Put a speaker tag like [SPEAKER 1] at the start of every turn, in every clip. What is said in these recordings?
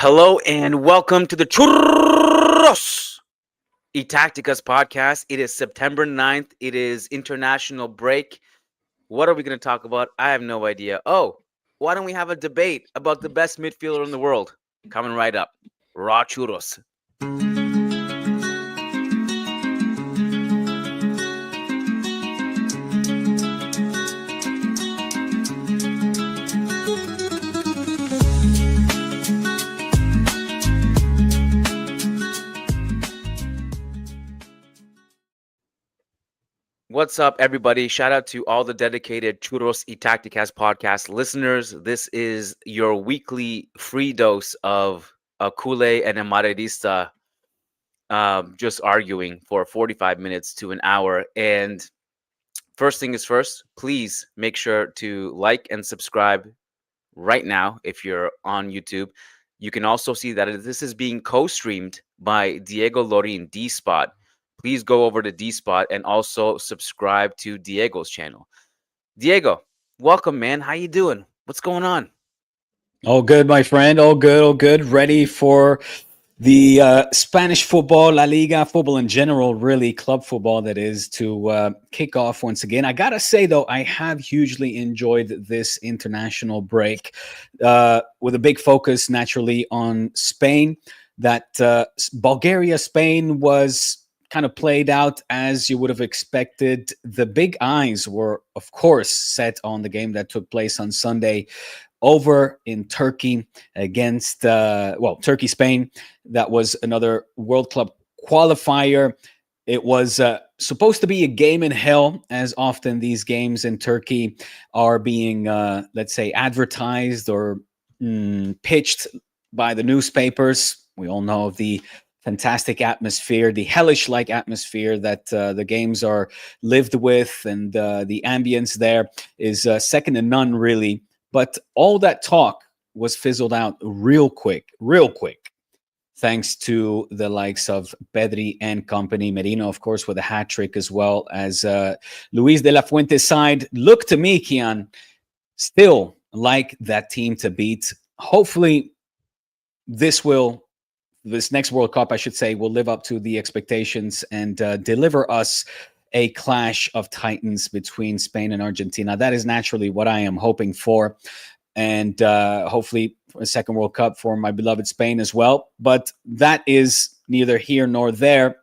[SPEAKER 1] Hello and welcome to the Churros y Tacticas podcast. It is September 9th. It is international break. What are we going to talk about? I have no idea. Oh, why don't we have a debate about the best midfielder in the world? Coming right up. Raw churros. What's up, everybody? Shout out to all the dedicated Churros y Tacticas podcast listeners. This is your weekly free dose of a Kool-Aid and a Madridista just arguing for 45 minutes to an hour. And first thing is first, please make sure to like and subscribe right now if you're on YouTube. You can also see that this is being co-streamed by Diego Lorin, D-Spot. Please go over to D-Spot and also subscribe to Diego's channel. Diego, welcome, man. How you doing? What's going on?
[SPEAKER 2] All good, my friend. All good, all good. Ready for the Spanish football, La Liga, football in general, really club football that is, to kick off once again. I got to say, though, I have hugely enjoyed this international break with a big focus, naturally, on Spain. That Bulgaria-Spain was kind of played out as you would have expected. The big eyes were, of course, set on the game that took place on Sunday over in Turkey against, Turkey, Spain. That was another World Club qualifier. It was supposed to be a game in hell, as often these games in Turkey are being, let's say, advertised or pitched by the newspapers. We all know of the fantastic atmosphere, the hellish-like atmosphere that the games are lived with, and the ambience there is second to none, really. But all that talk was fizzled out real quick, thanks to the likes of Pedri and company. Merino, of course, with a hat trick, as well as Luis de la Fuente's side. Look to me, Kiyan, still like that team to beat. Hopefully, this next World Cup, I should say, will live up to the expectations and deliver us a clash of titans between Spain and Argentina. That is naturally what I am hoping for. And hopefully a second World Cup for my beloved Spain as well. But that is neither here nor there.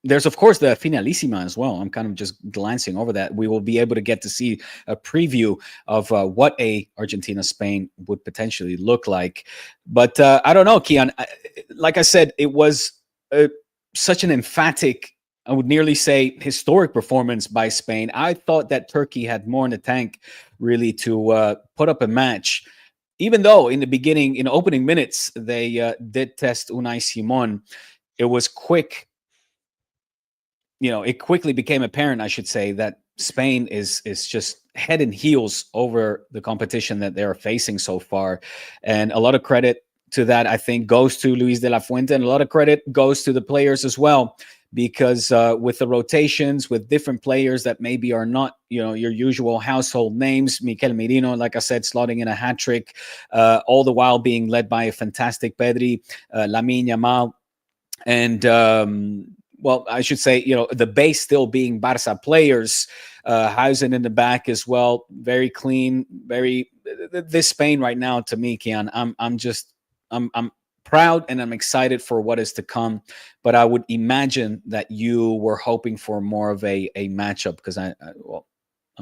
[SPEAKER 2] There's, of course, the Finalissima as well. I'm kind of just glancing over that. We will be able to get to see a preview of what a Argentina-Spain would potentially look like. But I don't know, Kiyan. Like I said, it was such an emphatic, I would nearly say, historic performance by Spain. I thought that Turkey had more in the tank, really, to put up a match. Even though in the beginning, in opening minutes, they did test Unai Simon, it was quick. It quickly became apparent, I should say, that Spain is just head and heels over the competition that they're facing so far. And a lot of credit to that, I think, goes to Luis de la Fuente, and a lot of credit goes to the players as well, because with the rotations, with different players that maybe are not, your usual household names, Mikel Merino, like I said, slotting in a hat trick, all the while being led by a fantastic Pedri, Lamine Yamal, and I should say, the base still being Barca players, Hausen in the back as well, very clean, this Spain right now, to me, Kiyan, I'm proud and I'm excited for what is to come. But I would imagine that you were hoping for more of a matchup, because I'm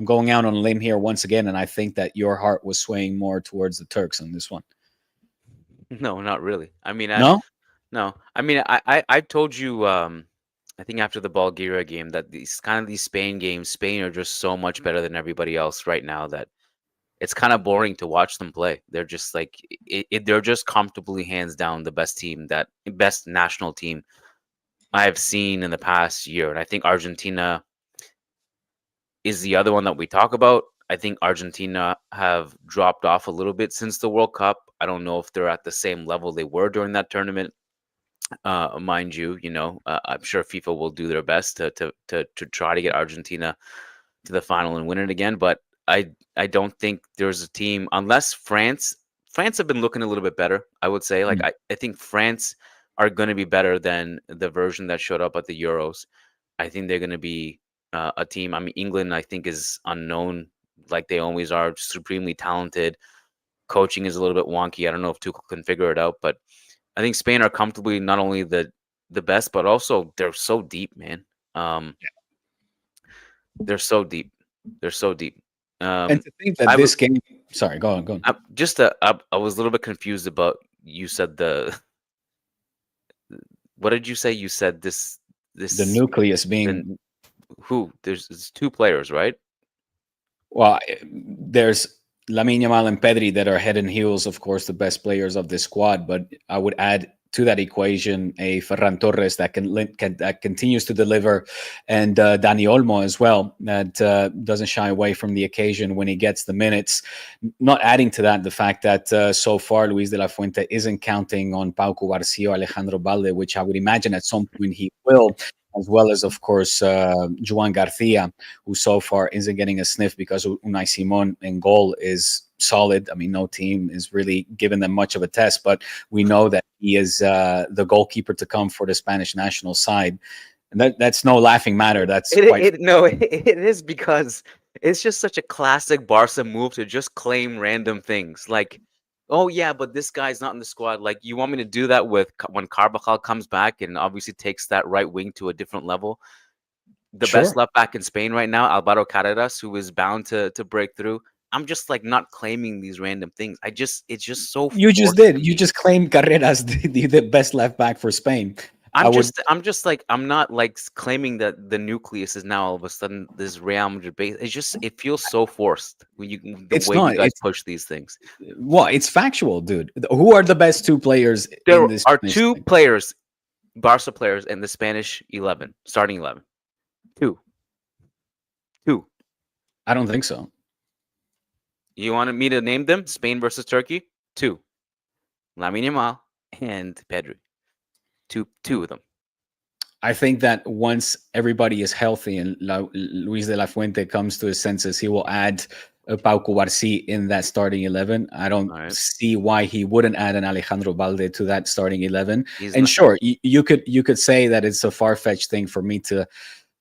[SPEAKER 2] going out on a limb here once again, and I think that your heart was swaying more towards the Turks on this one.
[SPEAKER 1] No, not really.
[SPEAKER 2] No?
[SPEAKER 1] No. I told you, I think after the Bulgaria game, that these Spain games, Spain are just so much better than everybody else right now that it's kind of boring to watch them play. They're just like they're just comfortably, hands down, the best national team I've seen in the past year. And I think Argentina is the other one that we talk about. I think Argentina have dropped off a little bit since the World Cup. I don't know if they're at the same level they were during that tournament. Mind you, I'm sure FIFA will do their best to try to get Argentina to the final and win it again. But I don't think there's a team, unless France France have been looking a little bit better, I would say. Like
[SPEAKER 2] Mm.
[SPEAKER 1] I think France are going to be better than the version that showed up at the Euros. I think they're going to be a team. I mean, England, I think, is unknown, like they always are, supremely talented. Coaching is a little bit wonky. I don't know if Tuchel can figure it out, but I think Spain are comfortably not only the best, but also they're so deep, man. Um, they're so deep. They're so deep.
[SPEAKER 2] And
[SPEAKER 1] Um,
[SPEAKER 2] to think that
[SPEAKER 1] I would
[SPEAKER 2] this game, sorry, go on, go on.
[SPEAKER 1] I was a little bit confused about you said the what did you say? You said
[SPEAKER 2] The
[SPEAKER 1] this
[SPEAKER 2] nucleus being,
[SPEAKER 1] then who? There's two players, right?
[SPEAKER 2] well, there's Lamine Yamal and Pedri that are head and heels, of course, the best players of this squad. But I would add to that equation a Ferran Torres that that continues to deliver, and Dani Olmo as well, that doesn't shy away from the occasion when he gets the minutes. Not adding to that the fact that so far Luis de la Fuente isn't counting on Pau Cubarsí or Alejandro Balde, which I would imagine at some point he will, as well as, of course, Juan Garcia, who so far isn't getting a sniff because Unai Simon in goal is solid. I mean, no team is really giving them much of a test, but we know that he is the goalkeeper to come for the Spanish national side. And that's no laughing matter. That's quite
[SPEAKER 1] No, it is because it's just such a classic Barca move to just claim random things. Like, oh yeah, but this guy's not in the squad. Like, you want me to do that with when Carvajal comes back and obviously takes that right wing to a different level? The best
[SPEAKER 2] sure.
[SPEAKER 1] left back in Spain right now, Alvaro Carreras, who is bound to break through. I'm just like not claiming these random things. It's just so
[SPEAKER 2] You just
[SPEAKER 1] forced to
[SPEAKER 2] did. You
[SPEAKER 1] me.
[SPEAKER 2] just claimed Carreras the best left back for Spain. I would.
[SPEAKER 1] I'm just like I'm not like claiming that the nucleus is now all of a sudden this Real Madrid base. It's just it feels so forced when you the
[SPEAKER 2] It's
[SPEAKER 1] way you
[SPEAKER 2] not.
[SPEAKER 1] guys
[SPEAKER 2] It's
[SPEAKER 1] push these things.
[SPEAKER 2] well. It's factual, dude. Who are the best two players
[SPEAKER 1] There
[SPEAKER 2] in this
[SPEAKER 1] are
[SPEAKER 2] Spanish
[SPEAKER 1] two
[SPEAKER 2] league?
[SPEAKER 1] players, Barca players in the Spanish 11, starting 11. Two, two.
[SPEAKER 2] I don't think so.
[SPEAKER 1] You wanted me to name them? Spain versus Turkey? Two. Lamine Yamal and Pedri. Two of them.
[SPEAKER 2] I think that once everybody is healthy and Luis de la Fuente comes to his senses, he will add Pau Cubarsí in that starting 11. I don't
[SPEAKER 1] All right.
[SPEAKER 2] see why he wouldn't add an Alejandro Balde to that starting 11.
[SPEAKER 1] He's
[SPEAKER 2] And
[SPEAKER 1] not.
[SPEAKER 2] sure, you could say that it's a far fetched thing for me to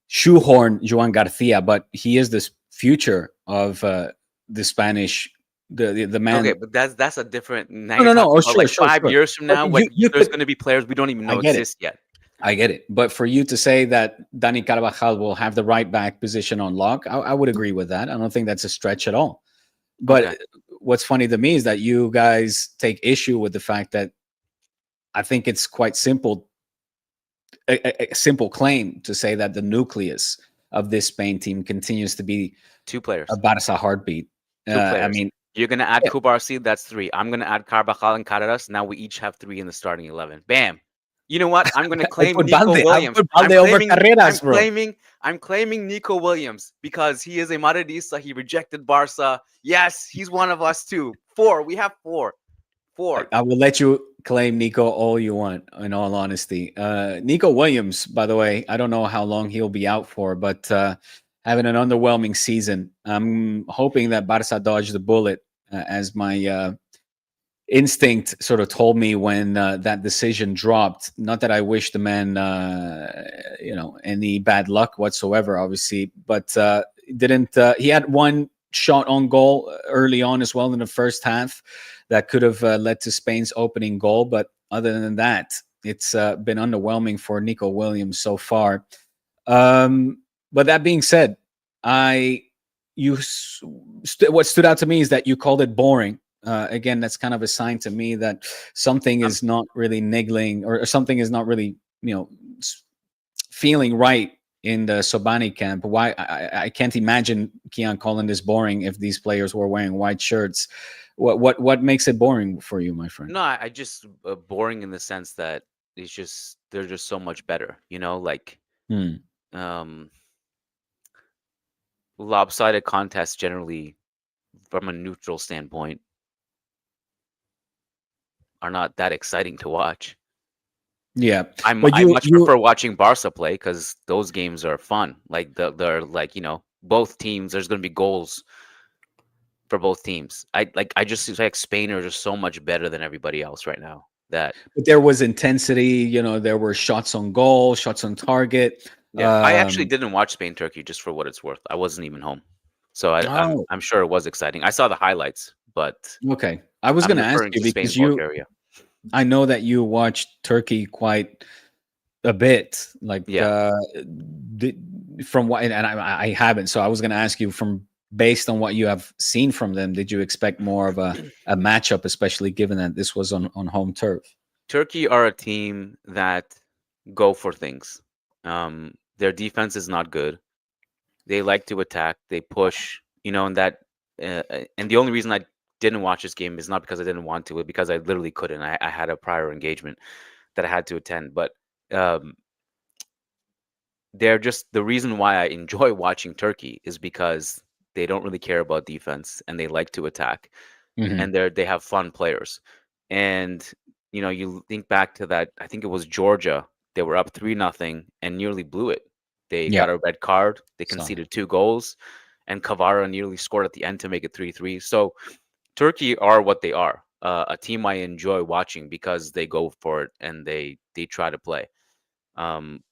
[SPEAKER 2] shoehorn Juan Garcia, but he is this future of the Spanish, the
[SPEAKER 1] Okay,
[SPEAKER 2] man.
[SPEAKER 1] but that's a different. Now
[SPEAKER 2] No,
[SPEAKER 1] you're
[SPEAKER 2] no, no.
[SPEAKER 1] talking
[SPEAKER 2] Oh,
[SPEAKER 1] about
[SPEAKER 2] sure,
[SPEAKER 1] like
[SPEAKER 2] sure,
[SPEAKER 1] five
[SPEAKER 2] sure.
[SPEAKER 1] years from
[SPEAKER 2] But
[SPEAKER 1] now
[SPEAKER 2] you
[SPEAKER 1] when
[SPEAKER 2] you
[SPEAKER 1] there's
[SPEAKER 2] could.
[SPEAKER 1] going to be players we don't even
[SPEAKER 2] I
[SPEAKER 1] know
[SPEAKER 2] get it.
[SPEAKER 1] exist yet.
[SPEAKER 2] I get it. But for you to say that Dani Carvajal will have the right back position on lock, I would agree with that. I don't think that's a stretch at all.
[SPEAKER 1] Okay.
[SPEAKER 2] But what's funny to me is that you guys take issue with the fact that I think it's quite simple, a simple claim to say that the nucleus of this Spain team continues to be
[SPEAKER 1] Two
[SPEAKER 2] a
[SPEAKER 1] players.
[SPEAKER 2] Barca heartbeat.
[SPEAKER 1] Two
[SPEAKER 2] I
[SPEAKER 1] players.
[SPEAKER 2] mean,
[SPEAKER 1] You're gonna add
[SPEAKER 2] yeah,
[SPEAKER 1] Kubarsi, that's three. I'm gonna add Carvajal and Carreras. Now we each have three in the starting 11. Bam. You know what? I'm gonna
[SPEAKER 2] I
[SPEAKER 1] claim
[SPEAKER 2] put
[SPEAKER 1] Nico
[SPEAKER 2] Balde. I
[SPEAKER 1] Williams.
[SPEAKER 2] put Balde over
[SPEAKER 1] I'm
[SPEAKER 2] Carreras, bro.
[SPEAKER 1] claiming. I'm claiming Nico Williams because he is a Madridista. He rejected Barca. Yes, he's one of us too. Four. We have four. Four.
[SPEAKER 2] I will let you claim Nico all you want, in all honesty. Nico Williams, by the way, I don't know how long he'll be out for, but having an underwhelming season. I'm hoping that Barca dodged the bullet, as my instinct sort of told me when that decision dropped. Not that I wish the man, any bad luck whatsoever, obviously, but didn't. He had one shot on goal early on as well in the first half that could have led to Spain's opening goal. But other than that, it's been underwhelming for Nico Williams so far. But that being said, I what stood out to me is that you called it boring. Again, that's kind of a sign to me that something
[SPEAKER 1] I'm
[SPEAKER 2] is not really niggling, or something is not really, feeling right in the Sobani camp. Why I can't imagine Kiyan calling this boring if these players were wearing white shirts. What makes it boring for you, my friend?
[SPEAKER 1] no, I just boring in the sense that it's just they're just so much better. Like
[SPEAKER 2] Hmm.
[SPEAKER 1] um lopsided contests generally from a neutral standpoint are not that exciting to watch.
[SPEAKER 2] Yeah,
[SPEAKER 1] I'm
[SPEAKER 2] but
[SPEAKER 1] I
[SPEAKER 2] you
[SPEAKER 1] much
[SPEAKER 2] you
[SPEAKER 1] prefer watching Barca play because those games are fun. Like they're like both teams. There's going to be goals for both teams. I just feel like Spain are just so much better than everybody else right now. That
[SPEAKER 2] But there was intensity, there were shots on goal, shots on target.
[SPEAKER 1] Yeah, I actually
[SPEAKER 2] Um,
[SPEAKER 1] didn't watch Spain Turkey just for what it's worth. I wasn't even home, so
[SPEAKER 2] oh,
[SPEAKER 1] I'm sure it was exciting. I saw the highlights, but
[SPEAKER 2] okay. I was
[SPEAKER 1] I'm
[SPEAKER 2] going to ask
[SPEAKER 1] referring
[SPEAKER 2] you
[SPEAKER 1] to Spain
[SPEAKER 2] because
[SPEAKER 1] Bulgaria.
[SPEAKER 2] I know that you watched Turkey quite a bit, like
[SPEAKER 1] Yeah,
[SPEAKER 2] the, from what, and I haven't. So I was going to ask you from based on what you have seen from them, did you expect more of a matchup, especially given that this was on home turf?
[SPEAKER 1] Turkey are a team that go for things. Their defense is not good. They like to attack. They push. And and the only reason I didn't watch this game is not because I didn't want to, but because I literally couldn't. I had a prior engagement that I had to attend. But um, they're just the reason why I enjoy watching Turkey is because they don't really care about defense and they like to attack
[SPEAKER 2] Hmm.
[SPEAKER 1] and they have fun players. And you think back to that, I think it was Georgia. They were up 3-0 and nearly blew it. They got
[SPEAKER 2] Yeah,
[SPEAKER 1] a red card, they
[SPEAKER 2] so
[SPEAKER 1] conceded 2 goals, and Kavara nearly scored at the end to make it 3-3. So Turkey are what they are. A team I enjoy watching because they go for it and they try to play. Um,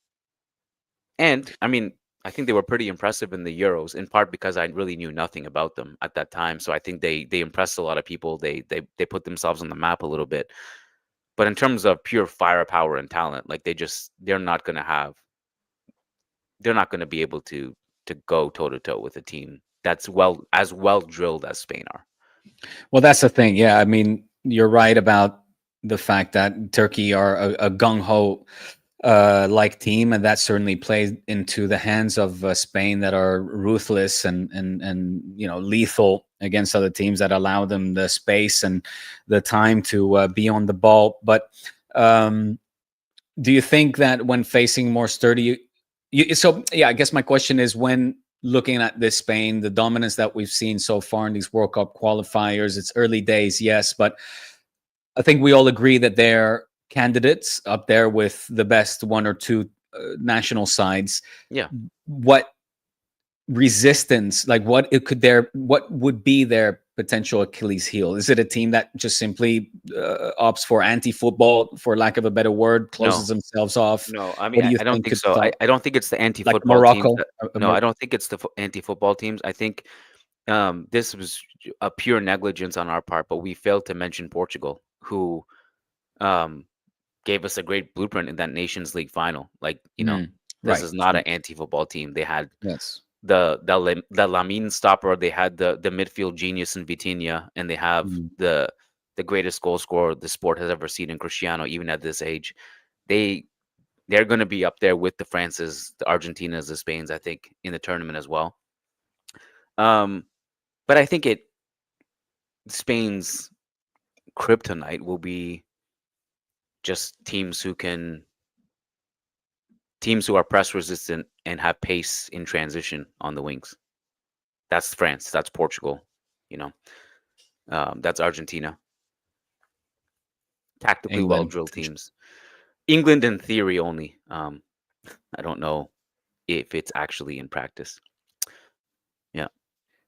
[SPEAKER 1] and I mean, I think they were pretty impressive in the Euros, in part because I really knew nothing about them at that time. So I think they impressed a lot of people. They put themselves on the map a little bit. But in terms of pure firepower and talent, like they're not gonna be able to go toe to toe with a team that's well drilled as Spain are.
[SPEAKER 2] well, that's the thing. Yeah, I mean, you're right about the fact that Turkey are a gung ho like team, and that certainly plays into the hands of Spain that are ruthless and lethal against other teams that allow them the space and the time to be on the ball. But um, do you think that when facing more sturdy, so yeah, I guess my question is when looking at this Spain, the dominance that we've seen so far in these World Cup qualifiers, it's early days, yes, but I think we all agree that they're candidates up there with the best one or two national sides.
[SPEAKER 1] Yeah.
[SPEAKER 2] What resistance, like what would be their potential Achilles heel? Is it a team that just simply opts for anti-football, for lack of a better word, closes
[SPEAKER 1] No.
[SPEAKER 2] themselves off?
[SPEAKER 1] No, I mean,
[SPEAKER 2] What do you
[SPEAKER 1] I don't
[SPEAKER 2] think
[SPEAKER 1] think
[SPEAKER 2] could
[SPEAKER 1] so. I
[SPEAKER 2] stop,
[SPEAKER 1] I don't think it's the
[SPEAKER 2] like
[SPEAKER 1] anti-football teams
[SPEAKER 2] Morocco?
[SPEAKER 1] that no, I don't think it's the anti-football teams. I think this was a pure negligence on our part, but we failed to mention Portugal, who um, gave us a great blueprint in that Nations League final. Like, this
[SPEAKER 2] Right.
[SPEAKER 1] is not an anti-football team. They had
[SPEAKER 2] Yes.
[SPEAKER 1] the Lamine stopper. They had the midfield genius in Vitinha, and they have
[SPEAKER 2] Mm.
[SPEAKER 1] the greatest goal scorer the sport has ever seen in Cristiano, even at this age. They they're going to be up there with the Frances, the Argentinas, the Spains, I think, in the tournament as well. Um, but I think Spain's kryptonite will be just teams who are press resistant and have pace in transition on the wings. That's France. That's Portugal. You know, that's Argentina. Tactically well
[SPEAKER 2] England.
[SPEAKER 1] drilled teams. England in theory only. I don't know if it's actually in practice. Yeah,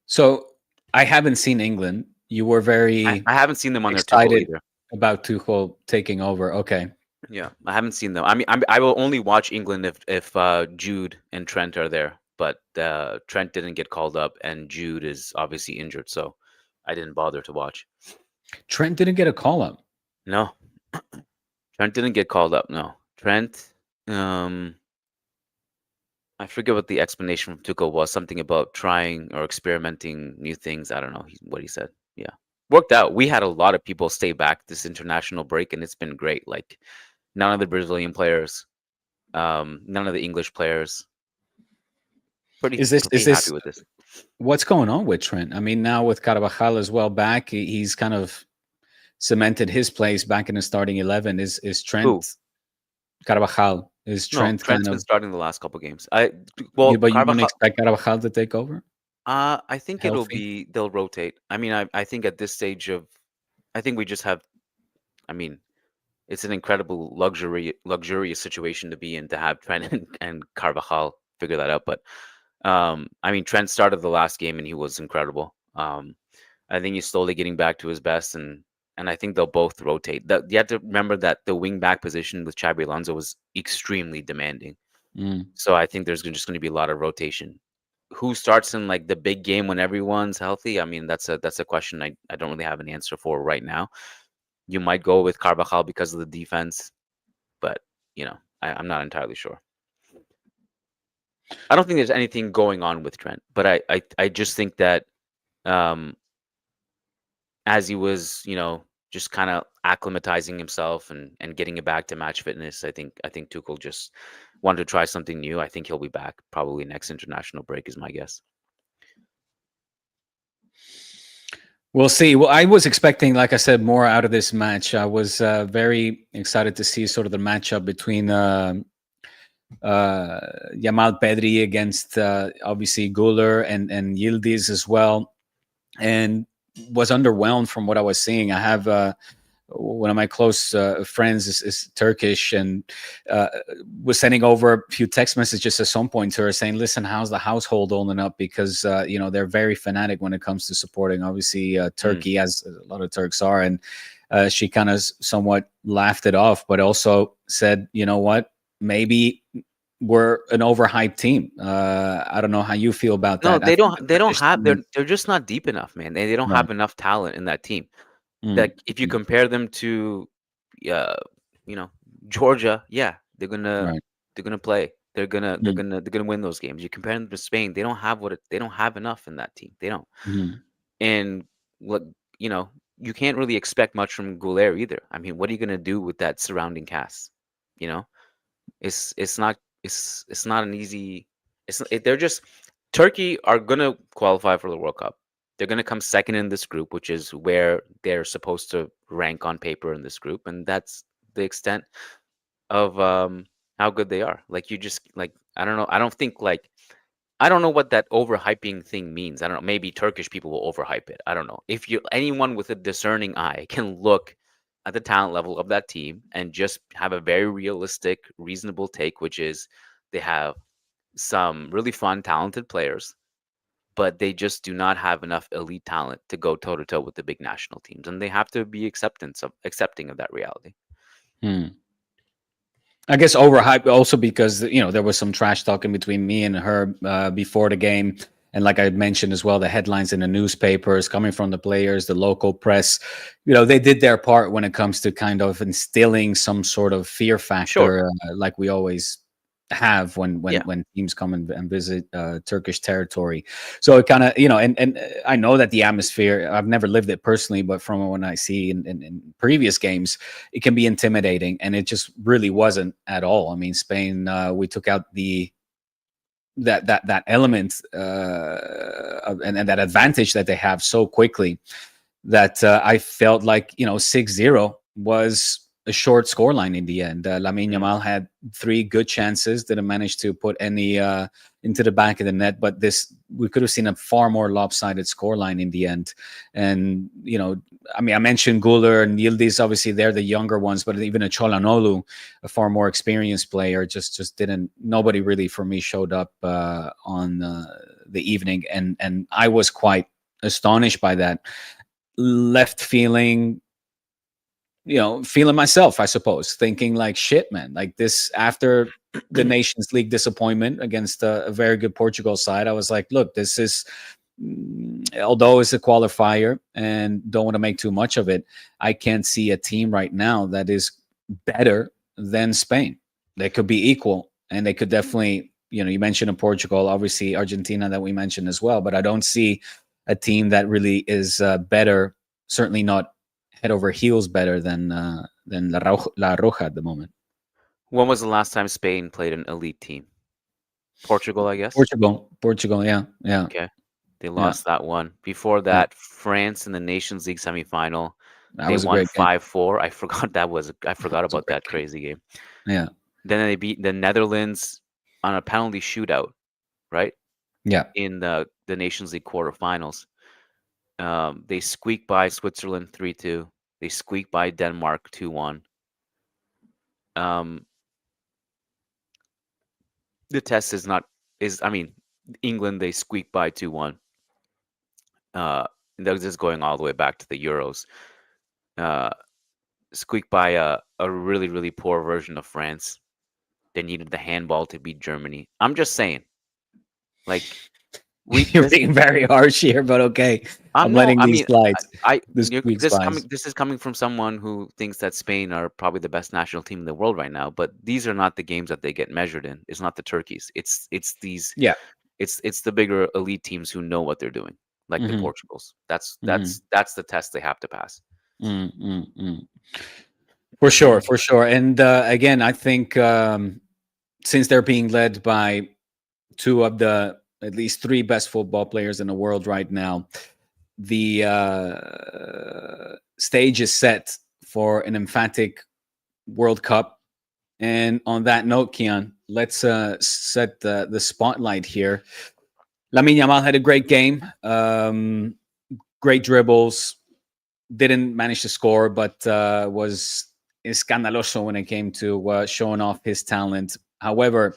[SPEAKER 2] So I haven't seen England. You were very
[SPEAKER 1] I haven't seen them on their Tuchel
[SPEAKER 2] excited
[SPEAKER 1] either.
[SPEAKER 2] about Tuchel taking over. Okay.
[SPEAKER 1] Yeah, I haven't seen them. I mean, I will only watch England if Jude and Trent are there. But Trent didn't get called up, and Jude is obviously injured, so I didn't bother to watch.
[SPEAKER 2] Trent didn't get a call up.
[SPEAKER 1] No, Trent didn't get called up. No, Trent. Um, I forget what the explanation from Tuchel was. Something about trying or experimenting new things. I don't know what he said. Yeah, worked out. We had a lot of people stay back this international break, and it's been great. Like none of the Brazilian players, none of the English players.
[SPEAKER 2] Is this is
[SPEAKER 1] Pretty happy
[SPEAKER 2] this
[SPEAKER 1] with this.
[SPEAKER 2] what's going on with Trent? I mean, now with Carvajal as well back, he's kind of cemented his place back in the starting 11. Is
[SPEAKER 1] Who?
[SPEAKER 2] Trent Carvajal? Is
[SPEAKER 1] No,
[SPEAKER 2] Trent kind
[SPEAKER 1] Trent's been
[SPEAKER 2] of
[SPEAKER 1] starting the last couple games.
[SPEAKER 2] but you don't
[SPEAKER 1] Carvajal.
[SPEAKER 2] expect Carvajal to take over
[SPEAKER 1] I think
[SPEAKER 2] healthy?
[SPEAKER 1] they'll rotate. I mean, I think at this stage of, I think we just have. I mean, it's an incredible luxurious situation to be in to have Trent and Carvajal figure that out. But I mean, Trent started the last game and he was incredible. I think he's slowly getting back to his best, and I think they'll both rotate. You have to remember that the wing back position with Xabi Alonso was extremely demanding.
[SPEAKER 2] Mm.
[SPEAKER 1] So I think there's just going to be a lot of rotation. Who starts in like the big game when everyone's healthy? I mean, that's a question I don't really have an answer for right now. You might go with Carvajal because of the defense, but I'm not entirely sure. I don't think there's anything going on with Trent, but I just think that um, as he was, just kind of acclimatizing himself and getting it back to match fitness, I think Tuchel just wanted to try something new. I think he'll be back probably next international break is my guess.
[SPEAKER 2] We'll see. Well, I was expecting, like I said, more out of this match. I was very excited to see sort of the matchup between uh, Yamal Pedri against obviously Guller and Yildiz as well, and was underwhelmed from what I was seeing. I have one of my close friends is Turkish and uh, was sending over a few text messages at some point to her saying, "Listen, how's the household holding up?" Because they're very fanatic when it comes to supporting, obviously,
[SPEAKER 1] Mm.
[SPEAKER 2] Turkey, as a lot of Turks are, and she kind of somewhat laughed it off, but also said, "You know what? Maybe." We're an overhyped team. I don't know how you feel about
[SPEAKER 1] No,
[SPEAKER 2] that. I
[SPEAKER 1] they
[SPEAKER 2] think
[SPEAKER 1] don't. They don't have.
[SPEAKER 2] traditionally,
[SPEAKER 1] They're just not deep enough, man. They don't
[SPEAKER 2] right.
[SPEAKER 1] have enough talent in that team.
[SPEAKER 2] Mm,
[SPEAKER 1] Like if you
[SPEAKER 2] mm,
[SPEAKER 1] compare them to, uh, you know, Georgia, yeah, they're gonna
[SPEAKER 2] right.
[SPEAKER 1] they're gonna play.
[SPEAKER 2] Mm,
[SPEAKER 1] They're gonna win those games. You compare them to Spain, they don't have they don't have enough in that team. They don't.
[SPEAKER 2] mm,
[SPEAKER 1] And what you know, you can't really expect much from Goulet either. I mean, what are you gonna do with that surrounding cast? You know, it's not it's not an easy. They're just Turkey are gonna qualify for the World Cup. They're gonna come second in this group, which is where they're supposed to rank on paper in this group, and that's the extent of how good they are. Like you just like I don't know. I don't know what that overhyping thing means. I don't know. Maybe Turkish people will overhype it. I don't know. If you anyone with a discerning eye can look at the talent level of that team and just have a very realistic, reasonable take, which is they have some really fun, talented players, but they just do not have enough elite talent to go toe to toe with the big national teams, and they have to be accepting of that reality.
[SPEAKER 2] mm. I guess overhyped also because there was some trash talking between me and her before the game, and like I mentioned as well, the headlines in the newspapers coming from the players, the local press, they did their part when it comes to kind of instilling some sort of fear
[SPEAKER 1] Sure.
[SPEAKER 2] factor, like we always have when when
[SPEAKER 1] Yeah.
[SPEAKER 2] when teams come and visit Turkish territory. So it kind of and I know that the atmosphere. I've never lived it personally, but from when I see in previous games, it can be intimidating, and it just really wasn't at all. I mean, Spain, we took out that element and that advantage that they have so quickly that I felt like 6-0 was a short scoreline in the end. Lamine
[SPEAKER 1] Mm.
[SPEAKER 2] Yamal had three good chances, didn't manage to put any into the back of the net, but this we could have seen a far more lopsided scoreline in the end. And I mean, I mentioned Guler and Yildiz. Obviously, they're the younger ones, but even a Cholanolu, a far more experienced player, just didn't. Nobody really for me showed up on the evening, and I was quite astonished by that. Left feeling myself, I suppose, thinking like, shit, man, like this after the Nations League disappointment against a very good Portugal side. I was like, look, this is, although it's a qualifier and don't want to make too much of it, I can't see a team right now that is better than Spain. They could be equal, and they could definitely, you mentioned in Portugal, obviously Argentina that we mentioned as well, but I don't see a team that really is better. Certainly not head over heels better than La Roja at the moment.
[SPEAKER 1] When was the last time Spain played an elite team? Portugal, I guess.
[SPEAKER 2] Portugal, yeah, yeah,
[SPEAKER 1] Okay. They
[SPEAKER 2] yeah,
[SPEAKER 1] lost that one. Before
[SPEAKER 2] yeah.
[SPEAKER 1] that, France in the Nations League semifinal,
[SPEAKER 2] That
[SPEAKER 1] they
[SPEAKER 2] was a
[SPEAKER 1] won
[SPEAKER 2] great game.
[SPEAKER 1] 5-4. I
[SPEAKER 2] That
[SPEAKER 1] forgot
[SPEAKER 2] was a
[SPEAKER 1] about
[SPEAKER 2] great
[SPEAKER 1] that
[SPEAKER 2] game.
[SPEAKER 1] crazy game.
[SPEAKER 2] Yeah,
[SPEAKER 1] Then they beat the Netherlands on a penalty shootout, right?
[SPEAKER 2] yeah.
[SPEAKER 1] In the Nations League quarterfinals. They squeaked by Switzerland 3-2. They squeaked by Denmark 2-1. Um, the test is not is I mean England they squeaked by 2-1. and this is going all the way back to the Euros. Uh, Squeaked by a really really poor version of France. They needed the handball to beat Germany. I'm just saying, like we
[SPEAKER 2] You're
[SPEAKER 1] this
[SPEAKER 2] being very harsh here, but okay. I'm
[SPEAKER 1] I'm no,
[SPEAKER 2] letting
[SPEAKER 1] I
[SPEAKER 2] these
[SPEAKER 1] mean,
[SPEAKER 2] slides. This
[SPEAKER 1] you
[SPEAKER 2] week's slides.
[SPEAKER 1] this is coming from someone who thinks that Spain are probably the best national team in the world right now, but these are not the games that they get measured in. It's not the turkeys. It's these
[SPEAKER 2] Yeah.
[SPEAKER 1] it's the bigger elite teams who know what they're doing, like the
[SPEAKER 2] Hmm.
[SPEAKER 1] Portugals. That's
[SPEAKER 2] Hmm.
[SPEAKER 1] that's the test they have to pass.
[SPEAKER 2] Mm, mm, mm. For sure, for sure. And again, I think since they're being led by two of the at least three best football players in the world right now, the stage is set for an emphatic World Cup. And on that note, Kian, let's set the spotlight here. Lamine Yamal had a great game, great dribbles, didn't manage to score, but was escandaloso when it came to showing off his talent. However,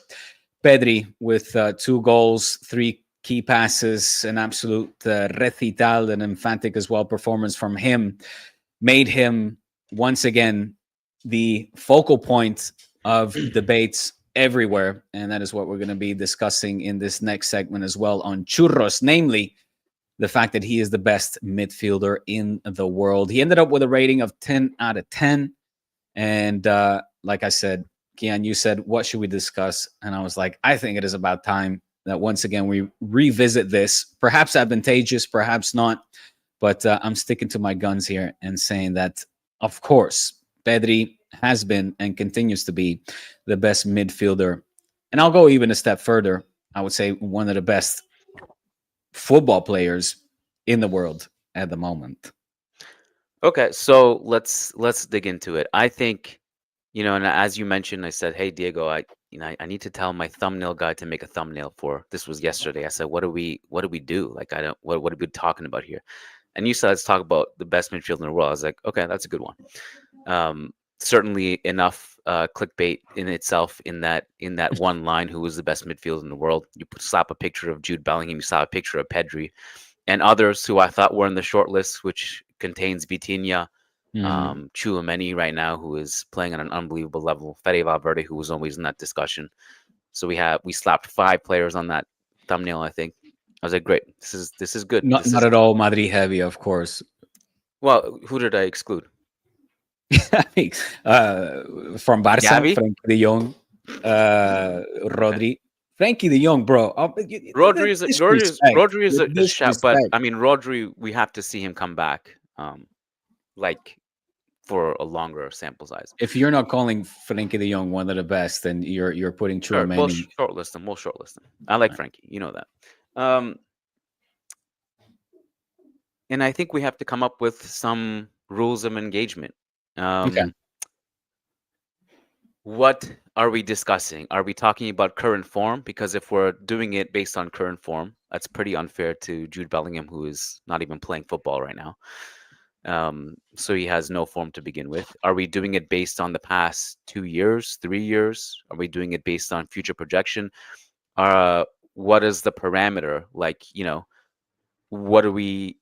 [SPEAKER 2] Pedri with two goals, three key passes, an absolute recital, an emphatic as well performance from him, made him once again the focal point of debates everywhere. And that is what we're going to be discussing in this next segment as well on Churros, namely the fact that he is the best midfielder in the world. He ended up with a rating of 10 out of 10. And like I said, Kian, you said, what should we discuss? And I was like, I think it is about time that once again we revisit this. Perhaps advantageous, perhaps not. But I'm sticking to my guns here and saying that, of course, Pedri has been and continues to be the best midfielder. And I'll go even a step further. I would say one of the best football players in the world at the moment.
[SPEAKER 1] Okay, so let's dig into it. I think, and as you mentioned, I said, "Hey, Diego, I need to tell my thumbnail guy to make a thumbnail for this." Was yesterday. I said, what do we do? Like, I don't, what are we talking about here?" And you said, "Let's talk about the best midfielder in the world." I was like, "Okay, that's a good one." Certainly enough clickbait in itself in that one line. Who was the best midfielder in the world? Slap a picture of Jude Bellingham. You slap a picture of Pedri, and others who I thought were in the short list, which contains Vitinha,
[SPEAKER 2] Mm.
[SPEAKER 1] Chouameni right now, who is playing at an unbelievable level. Fede Valverde, who was always in that discussion. So we slapped 5 players on that thumbnail. I think I was like, great. This is good.
[SPEAKER 2] Not
[SPEAKER 1] This
[SPEAKER 2] not
[SPEAKER 1] is
[SPEAKER 2] at all Madrid heavy, of course.
[SPEAKER 1] well. Who did I exclude?
[SPEAKER 2] From Barca,
[SPEAKER 1] Gavi,
[SPEAKER 2] Frankie de Jong,
[SPEAKER 1] okay.
[SPEAKER 2] Rodri. Frankie de Jong, bro. The disrespect.
[SPEAKER 1] Rodri is
[SPEAKER 2] The
[SPEAKER 1] a shout, but
[SPEAKER 2] disrespect.
[SPEAKER 1] I mean Rodri, we have to see him come back, like for a longer sample size.
[SPEAKER 2] If you're not calling Frankie de Jong one of the best, then you're putting
[SPEAKER 1] Sure, we'll
[SPEAKER 2] Chouameni.
[SPEAKER 1] shortlist him. We'll shortlist him. I like Frankie, you know that. Um, and I think we have to come up with some rules of engagement.
[SPEAKER 2] Okay.
[SPEAKER 1] Um, what are we discussing? Are we talking about current form? Because if we're doing it based on current form, that's pretty unfair to Jude Bellingham, who is not even playing football right now. So he has no form to begin with. Are we doing it based on the past 2 years, 3 years? Are we doing it based on future projection? Uh, what is the parameter? Like, what are we?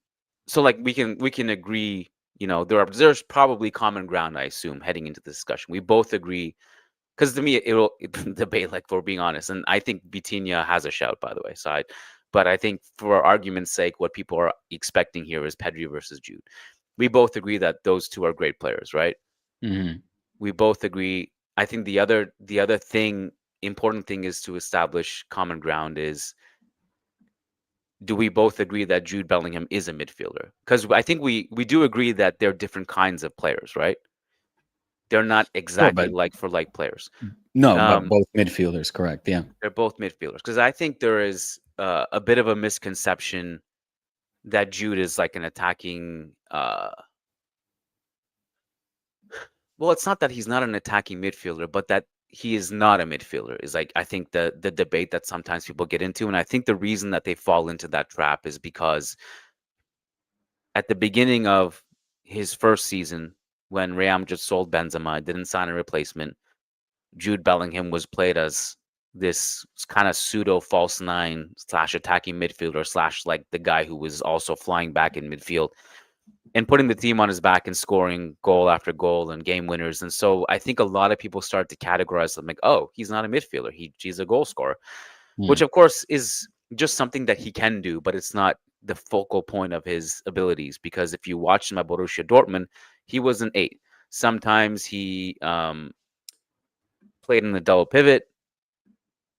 [SPEAKER 1] So like we can agree. There's probably common ground, I assume, heading into the discussion. We both agree because to me it'll debate, like, for being honest, and I think Vitinha has a shout, by the way. But I think for argument's sake, what people are expecting here is Pedri versus Jude. We both agree that those two are great players, right?
[SPEAKER 2] Hmm.
[SPEAKER 1] We both agree. I think the other thing, important thing, is to establish common ground. Is Do we both agree that Jude Bellingham is a midfielder? Because I think we do agree that they're different kinds of players, right? They're not
[SPEAKER 2] Sure,
[SPEAKER 1] exactly
[SPEAKER 2] but
[SPEAKER 1] like for like players.
[SPEAKER 2] no, but
[SPEAKER 1] Um,
[SPEAKER 2] both midfielders, correct? Yeah.
[SPEAKER 1] they're both midfielders because I think there is a bit of a misconception that Jude is like an attacking. Well, it's not that he's not an attacking midfielder, but that he is not a midfielder is, like, I think the debate that sometimes people get into, and I think the reason that they fall into that trap is because at the beginning of his first season, when Real just sold Benzema, didn't sign a replacement, Jude Bellingham was played as this kind of pseudo false nine slash attacking midfielder slash like the guy who was also flying back in midfield and putting the team on his back and scoring goal after goal and game winners. And so I think a lot of people start to categorize them like, oh, he's not a midfielder. He's a goal scorer, which
[SPEAKER 2] Hmm.
[SPEAKER 1] of course is just something that he can do, but it's not the focal point of his abilities. Because if you watch him at Borussia Dortmund, he was an eight. Sometimes he played in the double pivot.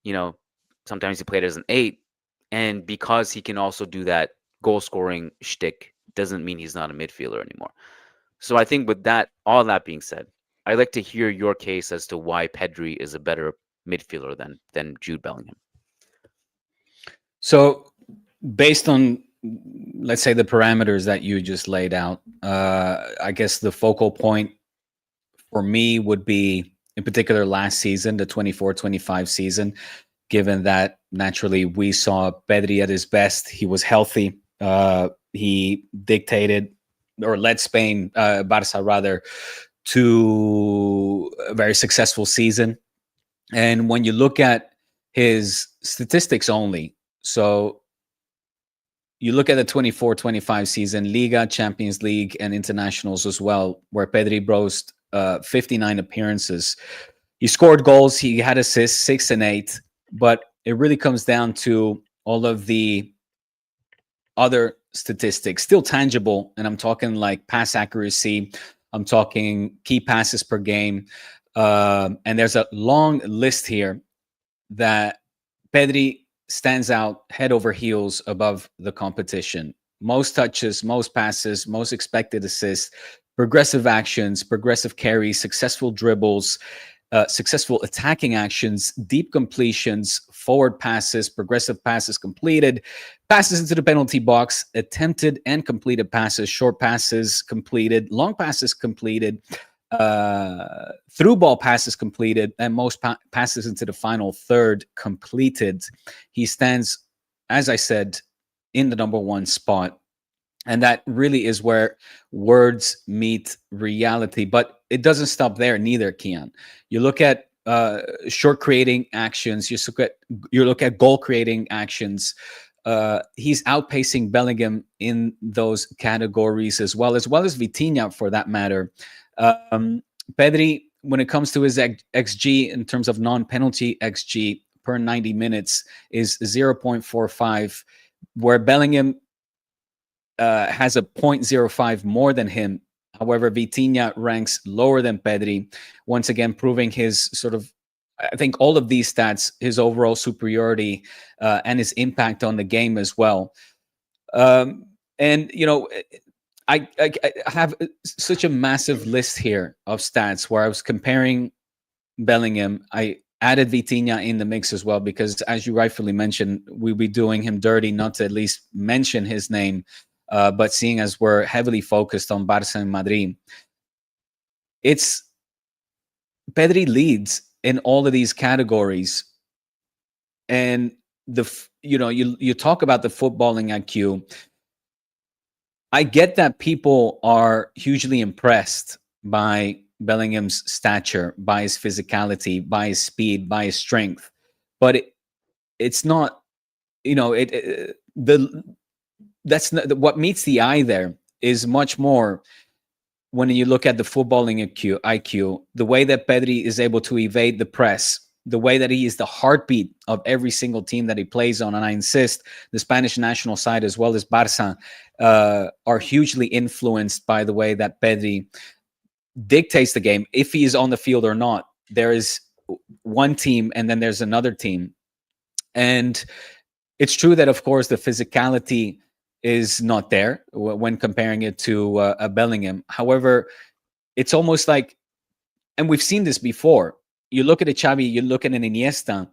[SPEAKER 1] You know, sometimes he played as an eight, and because he can also do that goal scoring shtick, doesn't mean he's not a midfielder anymore. So I think with that, all that being said, I'd like to hear your case as to why Pedri is a better midfielder than Jude Bellingham.
[SPEAKER 2] So, based on, let's say, the parameters that you just laid out, I guess the focal point for me would be, in particular, last season, the 24-25 season, given that naturally we saw Pedri at his best. He was healthy. He dictated or led Spain, Barca rather, to a very successful season. And when you look at his statistics only, so you look at the 24-25 season, Liga, Champions League, and internationals as well, where Pedri boasts 59 appearances. He scored goals, he had assists, 6 and 8, but it really comes down to all of the other statistics, still tangible. And I'm talking like pass accuracy, I'm talking key passes per game. And there's a long list here that Pedri stands out head over heels above the competition. Most touches, most passes, most expected assists, progressive actions, progressive carries, successful dribbles, successful attacking actions, deep completions, forward passes, progressive passes completed, passes into the penalty box, attempted and completed passes, short passes completed, long passes completed, through ball passes completed, and most passes into the final third completed. He stands, as I said, in the number one spot. And that really is where words meet reality. But it doesn't stop there neither, Kiyan. You look at short creating actions, you look at goal creating actions. He's outpacing Bellingham in those categories as well as Vitinha for that matter. Pedri, when it comes to his XG in terms of non-penalty XG per 90 minutes, is 0.45, where Bellingham has a 0.05 more than him. However, Vitinha ranks lower than Pedri, once again proving his sort of, I think all of these stats, his overall superiority and his impact on the game as well. And, you know, I have such a massive list here of stats where I was comparing Bellingham. I added Vitinha in the mix as well because, as you rightfully mentioned, we'd be doing him dirty not to at least mention his name. But seeing as we're heavily focused on Barca and Madrid, it's Pedri leads in all of these categories. And you talk about the footballing IQ. I get that people are hugely impressed by Bellingham's stature, by his physicality, by his speed, by his strength, but it's not. The that's not, what meets the eye there is much more when you look at the footballing IQ, the way that Pedri is able to evade the press, the way that he is the heartbeat of every single team that he plays on. And I insist, the Spanish national side as well as Barca are hugely influenced by the way that Pedri dictates the game. If he is on the field or not, there is one team and then there's another team. And it's true that, of course, the physicality is not there when comparing it to a Bellingham. However, it's almost like, and we've seen this before. You look at a Xavi, you look at an Iniesta.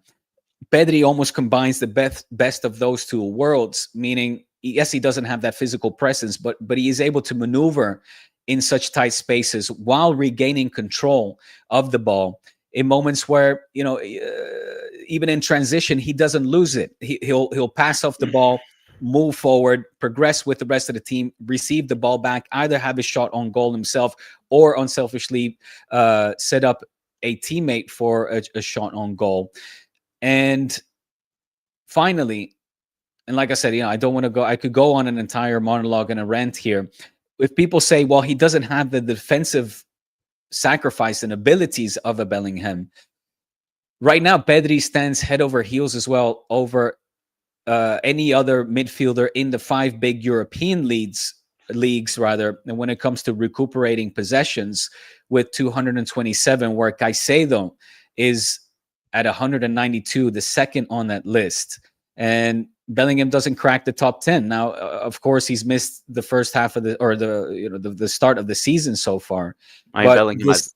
[SPEAKER 2] Pedri almost combines the best of those two worlds. Meaning, yes, he doesn't have that physical presence, but he is able to maneuver in such tight spaces while regaining control of the ball in moments where even in transition he doesn't lose it. He'll pass off the ball, move forward, progress with the rest of the team, receive the ball back, either have a shot on goal himself or unselfishly set up a teammate for a shot on goal. And finally, and like I said, I don't want to go. I could go on an entire monologue and a rant here. If people say, well, he doesn't have the defensive sacrifice and abilities of a Bellingham, right now, Pedri stands head over heels as well over any other midfielder in the five big European leagues rather. And when it comes to recuperating possessions with 227, where Caicedo is at 192, the second on that list. And Bellingham doesn't crack the top 10. Now, of course, he's missed the first half of the start of the season so far.
[SPEAKER 1] I mean,
[SPEAKER 2] But
[SPEAKER 1] Bellingham
[SPEAKER 2] this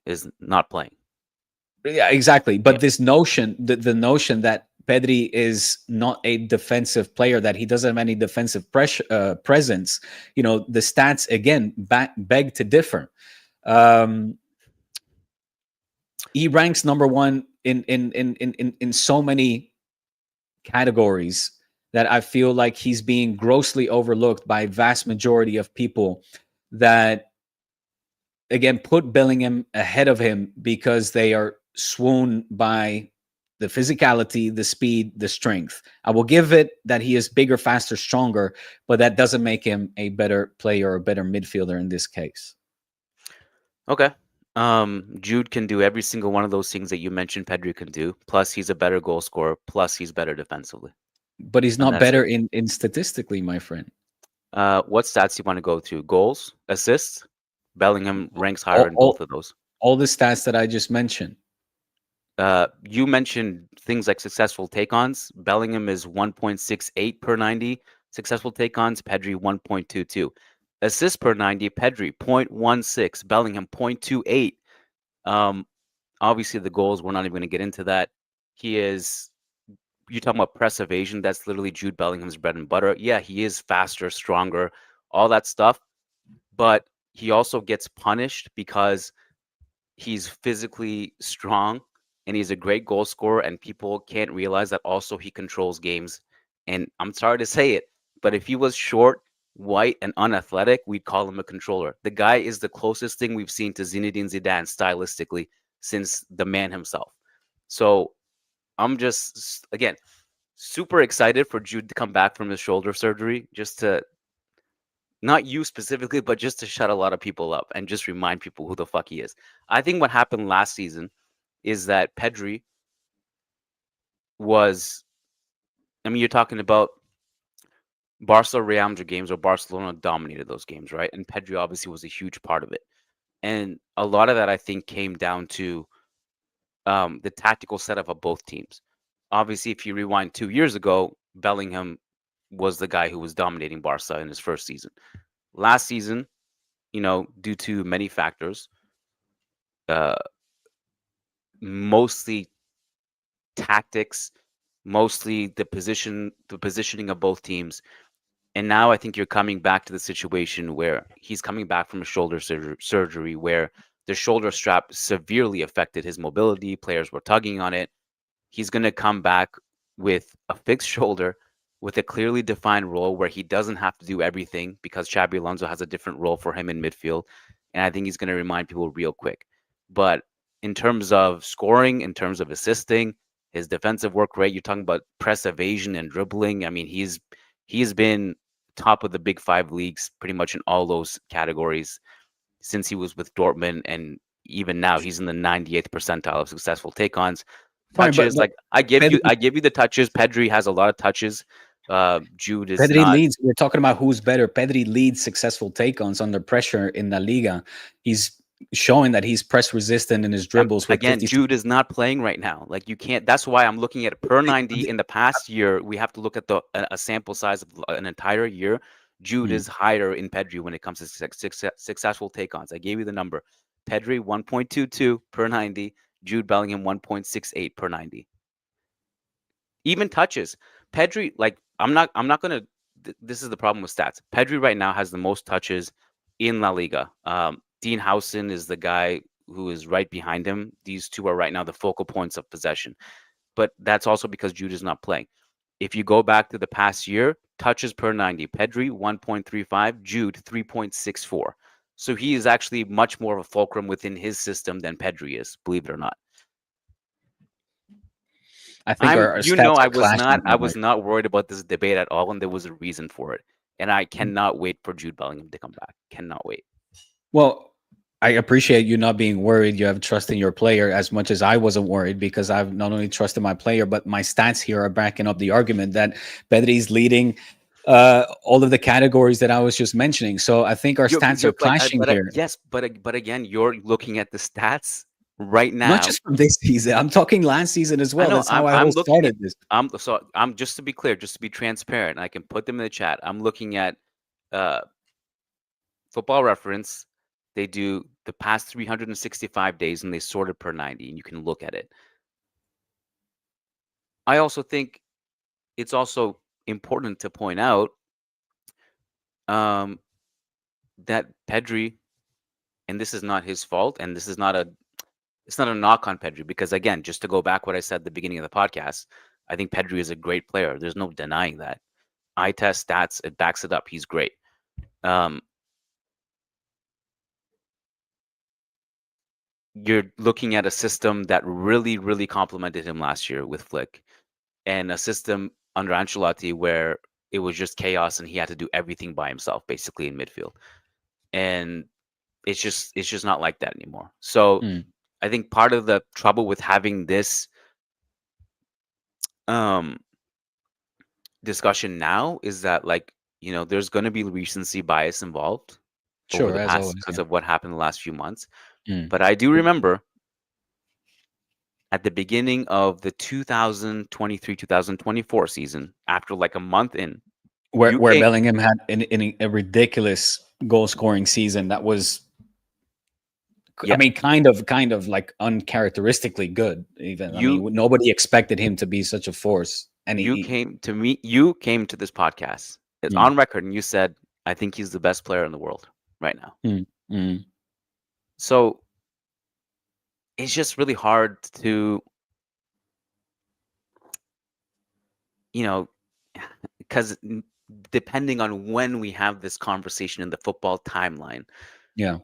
[SPEAKER 1] is not playing.
[SPEAKER 2] Yeah, exactly.
[SPEAKER 1] Yeah.
[SPEAKER 2] But this notion, the notion that Pedri is not a defensive player, that he doesn't have any defensive presence, the stats again beg to differ. Um, he ranks number one in so many categories that I feel like he's being grossly overlooked by a vast majority of people that again put Bellingham ahead of him because they are swooned by the physicality, the speed, the strength. I will give it that he is bigger, faster, stronger, but that doesn't make him a better player or a better midfielder in this case.
[SPEAKER 1] Okay. Jude can do every single one of those things that you mentioned Pedri can do. Plus, he's a better goal scorer. Plus, he's better defensively.
[SPEAKER 2] But he's
[SPEAKER 1] And
[SPEAKER 2] not
[SPEAKER 1] that's it.
[SPEAKER 2] better in statistically, my friend.
[SPEAKER 1] What stats do you want to go to? Goals, assists. Bellingham ranks higher
[SPEAKER 2] All,
[SPEAKER 1] in both
[SPEAKER 2] all,
[SPEAKER 1] of those.
[SPEAKER 2] all the stats that I just mentioned.
[SPEAKER 1] You mentioned things like successful take-ons. Bellingham is 1.68 per 90 successful take-ons. Pedri 1.22. Assists per 90. Pedri 0.16. Bellingham 0.28. Um, obviously the goals. We're not even going to get into that. You're talking about press evasion. That's literally Jude Bellingham's bread and butter. Yeah, he is faster, stronger, all that stuff. But he also gets punished because he's physically strong and he's a great goal scorer, and people can't realize that also he controls games. And I'm sorry to say it, but if he was short, white, and unathletic, we'd call him a controller. The guy is the closest thing we've seen to Zinedine Zidane stylistically since the man himself. So I'm just, again, super excited for Jude to come back from his shoulder surgery, just to, not you specifically, but just to shut a lot of people up and just remind people who the fuck he is. I think what happened last season is that Pedri was, I mean, you're talking about Barca Real Madrid games where Barcelona dominated those games, right? And Pedri obviously was a huge part of it. And a lot of that, I think, came down to the tactical setup of both teams. Obviously, if you rewind 2 years ago, Bellingham was the guy who was dominating Barca in his first season. Last season, due to many factors, uh, mostly tactics, mostly the positioning of both teams. And now I think you're coming back to the situation where he's coming back from a shoulder surgery where the shoulder strap severely affected his mobility. Players were tugging on it. He's going to come back with a fixed shoulder, with a clearly defined role where he doesn't have to do everything because Xabi Alonso has a different role for him in midfield. And I think he's going to remind people real quick. But in terms of scoring, in terms of assisting, his defensive work rate, you're talking about press evasion and dribbling. I mean, he's been top of the big five leagues pretty much in all those categories since he was with Dortmund, and even now he's in the 98th percentile of successful take-ons.
[SPEAKER 2] Fine,
[SPEAKER 1] Touches,
[SPEAKER 2] but
[SPEAKER 1] like I give you,
[SPEAKER 2] Pedri,
[SPEAKER 1] I give you the touches. Pedri has a lot of touches. Jude is
[SPEAKER 2] Pedri
[SPEAKER 1] not.
[SPEAKER 2] leads. We're talking about who's better. Pedri leads successful take-ons under pressure in La Liga. He's showing that he's press resistant in his dribbles with
[SPEAKER 1] Again,
[SPEAKER 2] 56.
[SPEAKER 1] Jude is not playing right now. Like you can't. That's why I'm looking at per 90 in the past year. We have to look at a sample size of an entire year. Jude
[SPEAKER 2] Hmm.
[SPEAKER 1] is higher in Pedri when it comes to successful take-ons. I gave you the number. Pedri 1.22 per 90. Jude Bellingham 1.68 per 90. Even touches. Pedri, like I'm not gonna. This is the problem with stats. Pedri right now has the most touches in La Liga. Dean Howson is the guy who is right behind him. These two are right now the focal points of possession. But that's also because Jude is not playing. If you go back to the past year, touches per 90, Pedri 1.35, Jude 3.64. So he is actually much more of a fulcrum within his system than Pedri is, believe it or not.
[SPEAKER 2] I think our stats are clashing
[SPEAKER 1] I
[SPEAKER 2] here,
[SPEAKER 1] was
[SPEAKER 2] Mike.
[SPEAKER 1] not worried about this debate at all, and there was a reason for it. And I
[SPEAKER 2] Mm.
[SPEAKER 1] cannot wait for Jude Bellingham to come back. Cannot wait.
[SPEAKER 2] Well, I appreciate you not being worried. You have trust in your player as much as I wasn't worried, because I've not only trusted my player, but my stats here are backing up the argument that Pedri's leading all of the categories that I was just mentioning. So I think our stats are clashing here.
[SPEAKER 1] Yes, but again, you're looking at the stats right
[SPEAKER 2] Not
[SPEAKER 1] now.
[SPEAKER 2] just from this season. I'm talking last season as
[SPEAKER 1] I
[SPEAKER 2] well.
[SPEAKER 1] know
[SPEAKER 2] That's how I
[SPEAKER 1] I'm
[SPEAKER 2] whole
[SPEAKER 1] looking at
[SPEAKER 2] started this.
[SPEAKER 1] I'm just to be clear, just to be transparent. I can put them in the chat. I'm looking at uh Football Reference. They do the past 365 days and they sort it per 90, and you can look at it. I also think it's also important to point out um, that Pedri, and this is not his fault, and this is not a it's not a knock on Pedri, because again, just to go back what I said at the beginning of the podcast, I think Pedri is a great player. There's no denying that. Eye test stats, it backs it up. He's great. Um, you're looking at a system that really, really complemented him last year with Flick, and a system under Ancelotti where it was just chaos and he had to do everything by himself, basically in midfield. And it's just not like that anymore. So
[SPEAKER 2] Mm,
[SPEAKER 1] I think part of the trouble with having this um discussion now is that, like, there's going to be recency bias involved over
[SPEAKER 2] sure,
[SPEAKER 1] the
[SPEAKER 2] as
[SPEAKER 1] past
[SPEAKER 2] always.
[SPEAKER 1] because
[SPEAKER 2] Yeah.
[SPEAKER 1] of what happened the last few months.
[SPEAKER 2] Mm.
[SPEAKER 1] But I do remember at the beginning of the 2023-2024 season, after like a month in, you
[SPEAKER 2] Where
[SPEAKER 1] came.
[SPEAKER 2] Bellingham had a ridiculous goal scoring season that was, I
[SPEAKER 1] Yeah,
[SPEAKER 2] mean, kind of like uncharacteristically good. Even, I
[SPEAKER 1] you
[SPEAKER 2] mean, nobody expected him to be such a force, and
[SPEAKER 1] you came to me. You came to this podcast. It's
[SPEAKER 2] mm,
[SPEAKER 1] on record, and you said, "I think he's the best player in the world right now."
[SPEAKER 2] mm, mm,
[SPEAKER 1] So it's just really hard to, you know, because depending on when we have this conversation in the football timeline,
[SPEAKER 2] yeah.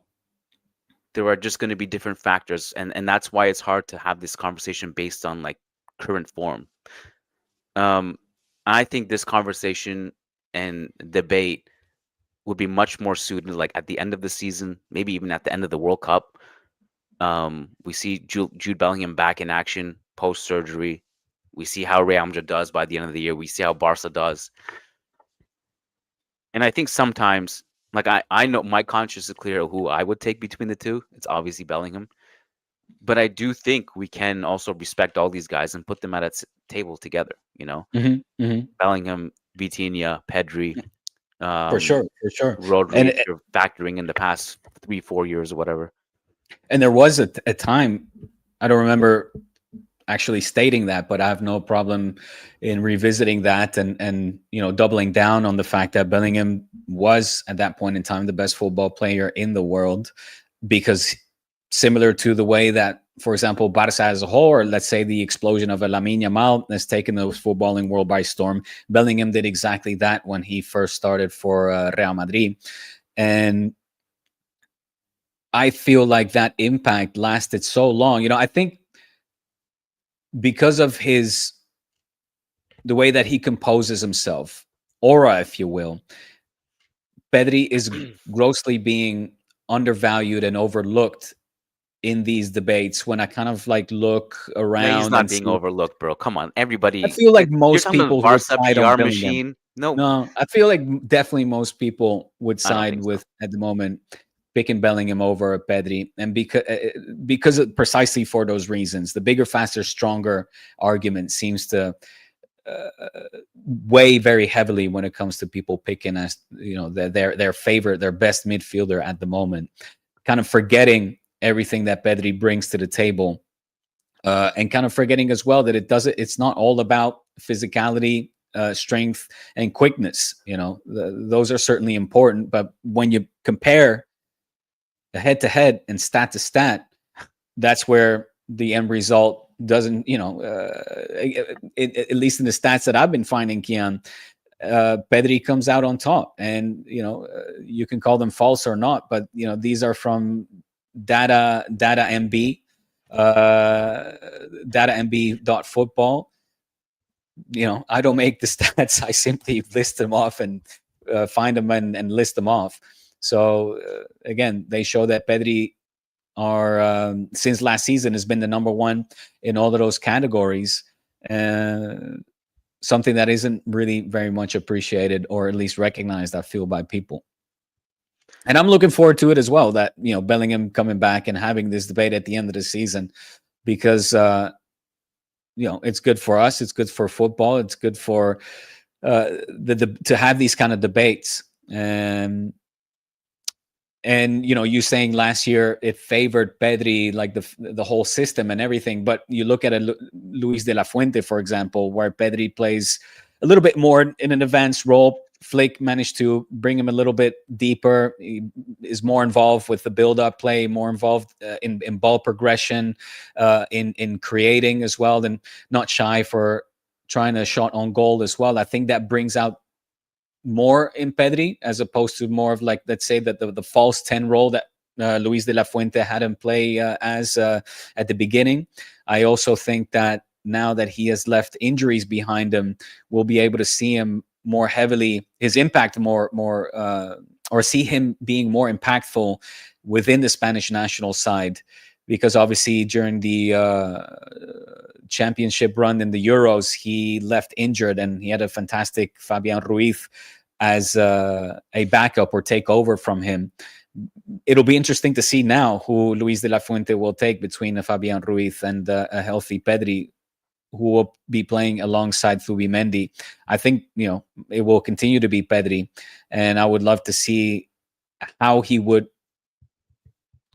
[SPEAKER 1] there are just going to be different factors, and that's why it's hard to have this conversation based on like current form. Um, I think this conversation and debate would be much more suited like at the end of the season, maybe even at the end of the World Cup. We see Jude Bellingham back in action post surgery. We see how Real Madrid does by the end of the year. We see how Barca does. And I think sometimes, like I know my conscience is clear who I would take between the two. It's obviously Bellingham. But I do think we can also respect all these guys and put them at a table together,
[SPEAKER 2] Hmm. Hmm.
[SPEAKER 1] Bellingham, Vitinha, Pedri,
[SPEAKER 2] For
[SPEAKER 1] um,
[SPEAKER 2] sure, for sure.
[SPEAKER 1] Rodri,
[SPEAKER 2] And
[SPEAKER 1] if you're factoring in the past 3-4 years or whatever.
[SPEAKER 2] there was a time, I don't remember actually stating that, but I have no problem in revisiting that, and doubling down on the fact that Bellingham was at that point in time the best football player in the world, because similar to the way that, for example, Barca as a whole, or let's say the explosion of a Lamine Yamal has taken the footballing world by storm, Bellingham did exactly that when he first started for Real Madrid. And I feel like that impact lasted so long. I think because of the way that he composes himself, aura, if you will, Pedri is grossly being undervalued and overlooked in these debates. When I kind of like look
[SPEAKER 1] No, he's
[SPEAKER 2] around
[SPEAKER 1] not
[SPEAKER 2] and
[SPEAKER 1] being
[SPEAKER 2] see,
[SPEAKER 1] overlooked, bro. Come on,
[SPEAKER 2] I
[SPEAKER 1] everybody.
[SPEAKER 2] feel like
[SPEAKER 1] You're
[SPEAKER 2] most
[SPEAKER 1] talking about
[SPEAKER 2] people would
[SPEAKER 1] Barca
[SPEAKER 2] side on
[SPEAKER 1] PR
[SPEAKER 2] Bellingham.
[SPEAKER 1] machine. No,
[SPEAKER 2] No, I feel like definitely most people would
[SPEAKER 1] I don't
[SPEAKER 2] side
[SPEAKER 1] think so.
[SPEAKER 2] with, at the moment, picking Bellingham over Pedri, and because precisely for those reasons, the bigger, faster, stronger argument seems to uh, weigh very heavily when it comes to people picking as their favorite, their best midfielder at the moment, kind of forgetting everything that Pedri brings to the table, and kind of forgetting as well that it's not all about physicality, strength, and quickness. Those are certainly important, but when you compare the head to head and stat to stat, that's where the end result doesn't, at least in the stats that I've been finding, Kiyan, Pedri comes out on top. And, you can call them false or not, but, these are from data MB, data MB.football. I don't make the stats. I simply list them off and find them and list them off. So again, they show that Pedri are since last season has been the number one in all of those categories. Uh, Something that isn't really very much appreciated or at least recognized, I feel, by people. And I'm looking forward to it as well. That Bellingham coming back and having this debate at the end of the season, because it's good for us. It's good for football. It's good for to have these kind of debates. And you saying last year it favored Pedri, like the whole system and everything. But you look at Luis de la Fuente, for example, where Pedri plays a little bit more in an advanced role. Flick managed to bring him a little bit deeper. He is more involved with the build-up play, more involved in ball progression, in creating as well, and not shy for trying a shot on goal as well. I think that brings out more in Pedri, as opposed to more of, like, let's say, that the false 10 role that Luis de la Fuente had him play as at the beginning. I also think that now that he has left injuries behind him, we'll be able to see him more heavily, his impact more, or see him being more impactful within the Spanish national side. Because obviously during the championship run in the Euros, he left injured, and he had a fantastic Fabian Ruiz as a backup or take over from him. It'll be interesting to see now who Luis de la Fuente will take between Fabian Ruiz and a healthy Pedri, who will be playing alongside Zubimendi. I think it will continue to be Pedri, and I would love to see how he would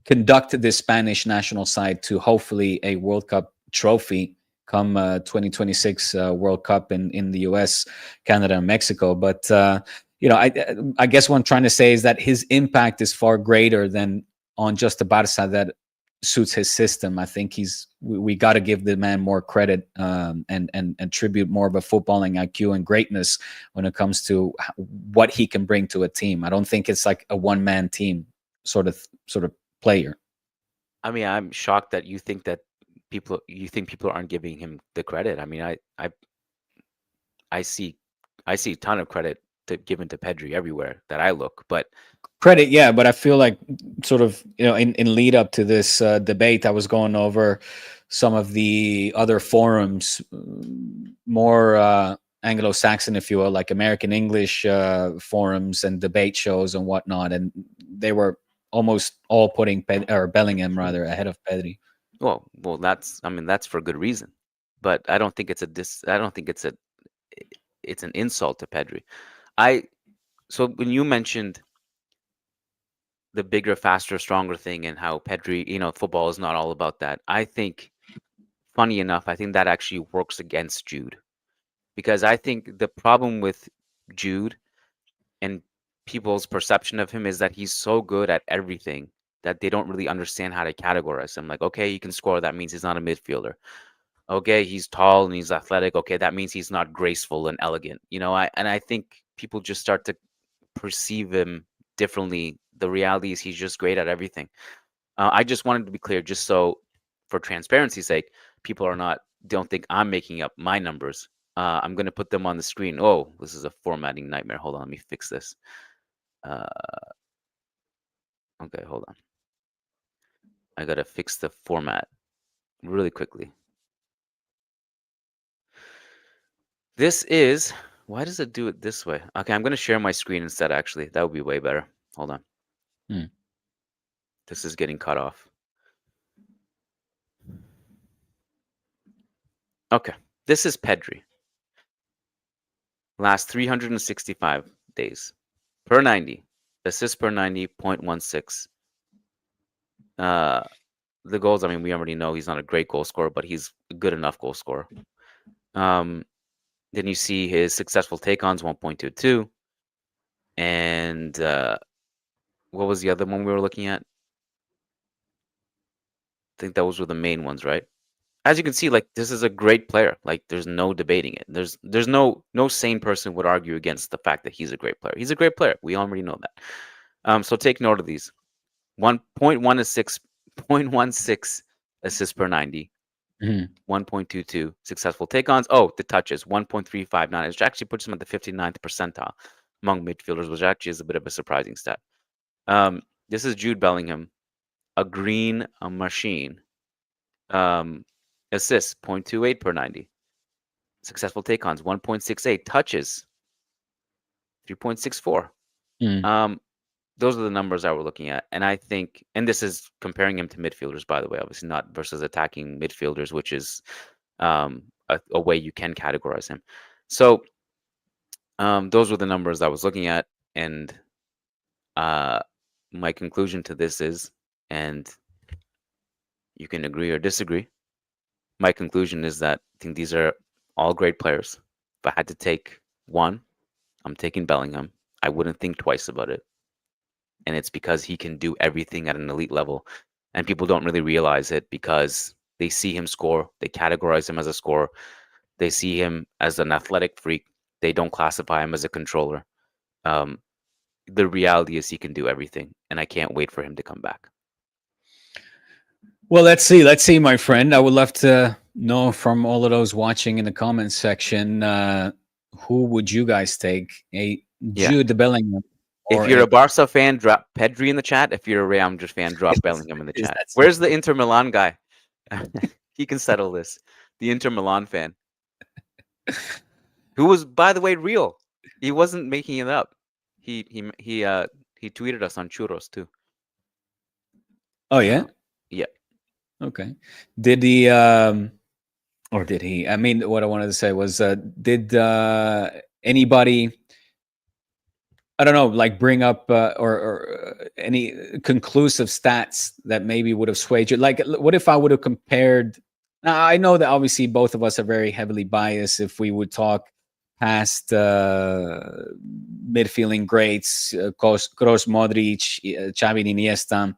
[SPEAKER 2] conduct this Spanish national side to hopefully a World Cup trophy come 2026 World Cup in the US, Canada, and Mexico. But I guess what I'm trying to say is that his impact is far greater than on just the Barca that suits his system. I think we got to give the man more credit, and attribute more of a footballing IQ and greatness when it comes to what he can bring to a team. I don't think it's like a one-man team sort of player.
[SPEAKER 1] I mean, I'm shocked that you think people aren't giving him the credit. I mean, I see a ton of credit given to Pedri everywhere that I look, but
[SPEAKER 2] credit, yeah. But I feel like, sort of, in lead up to this debate, I was going over some of the other forums, more Anglo-Saxon, if you will, like American English forums and debate shows and whatnot, and they were almost all putting Bellingham rather ahead of Pedri.
[SPEAKER 1] well, that's for good reason. But I don't think I don't think it's an insult to Pedri. So when you mentioned the bigger, faster, stronger thing, and how Pedri, football is not all about that. I think, funny enough, I think that actually works against Jude, because I think the problem with Jude and people's perception of him is that he's so good at everything that they don't really understand how to categorize him. Like, okay, he can score, that means he's not a midfielder. Okay, he's tall and he's athletic. Okay, that means he's not graceful and elegant. I think people just start to perceive him differently. The reality is he's just great at everything. I just wanted to be clear, just so for transparency's sake, people don't think I'm making up my numbers. I'm going to put them on the screen. Oh, this is a formatting nightmare. Hold on, let me fix this. Uh, okay, hold on. I got to fix the format really quickly. This is, why does it do it this way? Okay, I'm going to share my screen instead, actually. That would be way better. Hold on. This is getting cut off. Okay, this is Pedri. Last 365 days. Per 90. Assists per 90, 0.16. The goals, I mean, we already know he's not a great goal scorer, but he's a good enough goal scorer. Then you see his successful take-ons, 1.22. And what was the other one we were looking at? I think those were the main ones, right? As you can see, like, this is a great player. Like, there's no debating it. There's no sane person would argue against the fact that he's a great player. He's a great player. We already know that. So take note of these. 1.16 assists per 90.
[SPEAKER 2] Mhm.
[SPEAKER 1] 1.22. Successful take-ons. Oh, the touches, 1.359, which actually puts him at the 59th percentile among midfielders, which actually is a bit of a surprising stat. This is Jude Bellingham, a green machine. Um, Assists, 0.28 per 90. Successful take-ons, 1.68. Touches, 3.64.
[SPEAKER 2] Mm.
[SPEAKER 1] Um, those are the numbers that we're looking at. And I think, and this is comparing him to midfielders, by the way, obviously not versus attacking midfielders, which is a way you can categorize him. So those were the numbers I was looking at. And uh, my conclusion to this is, and you can agree or disagree, my conclusion is that I think these are all great players. If I had to take one, I'm taking Bellingham. I wouldn't think twice about it. And it's because he can do everything at an elite level. And people don't really realize it because they see him score, they categorize him as a scorer, they see him as an athletic freak, they don't classify him as a controller. Um, the reality is he can do everything, and I can't wait for him to come back.
[SPEAKER 2] Well, let's see. Let's see, my friend. I would love to know from all of those watching in the comments section, who would you guys take? A
[SPEAKER 1] Yeah.
[SPEAKER 2] Jude Bellingham
[SPEAKER 1] If
[SPEAKER 2] or
[SPEAKER 1] you're
[SPEAKER 2] a
[SPEAKER 1] a Barca fan, drop Pedri in the chat. If you're a Real Madrid fan, drop Bellingham in the
[SPEAKER 2] is
[SPEAKER 1] chat.
[SPEAKER 2] that
[SPEAKER 1] Where's the Inter Milan guy? He can settle this. The Inter Milan fan, who was, by the way, real. He wasn't making it up. He tweeted us on Churros too.
[SPEAKER 2] Oh yeah.
[SPEAKER 1] Yeah.
[SPEAKER 2] Okay. Did he or did he? I mean, what I wanted to say was, did anybody, I don't know, like bring up or any conclusive stats that maybe would have swayed you? Like, what if I would have compared? Now, I know that obviously both of us are very heavily biased. If we would talk past midfielding greats, Kroos, Modric, Xavi, Iniesta,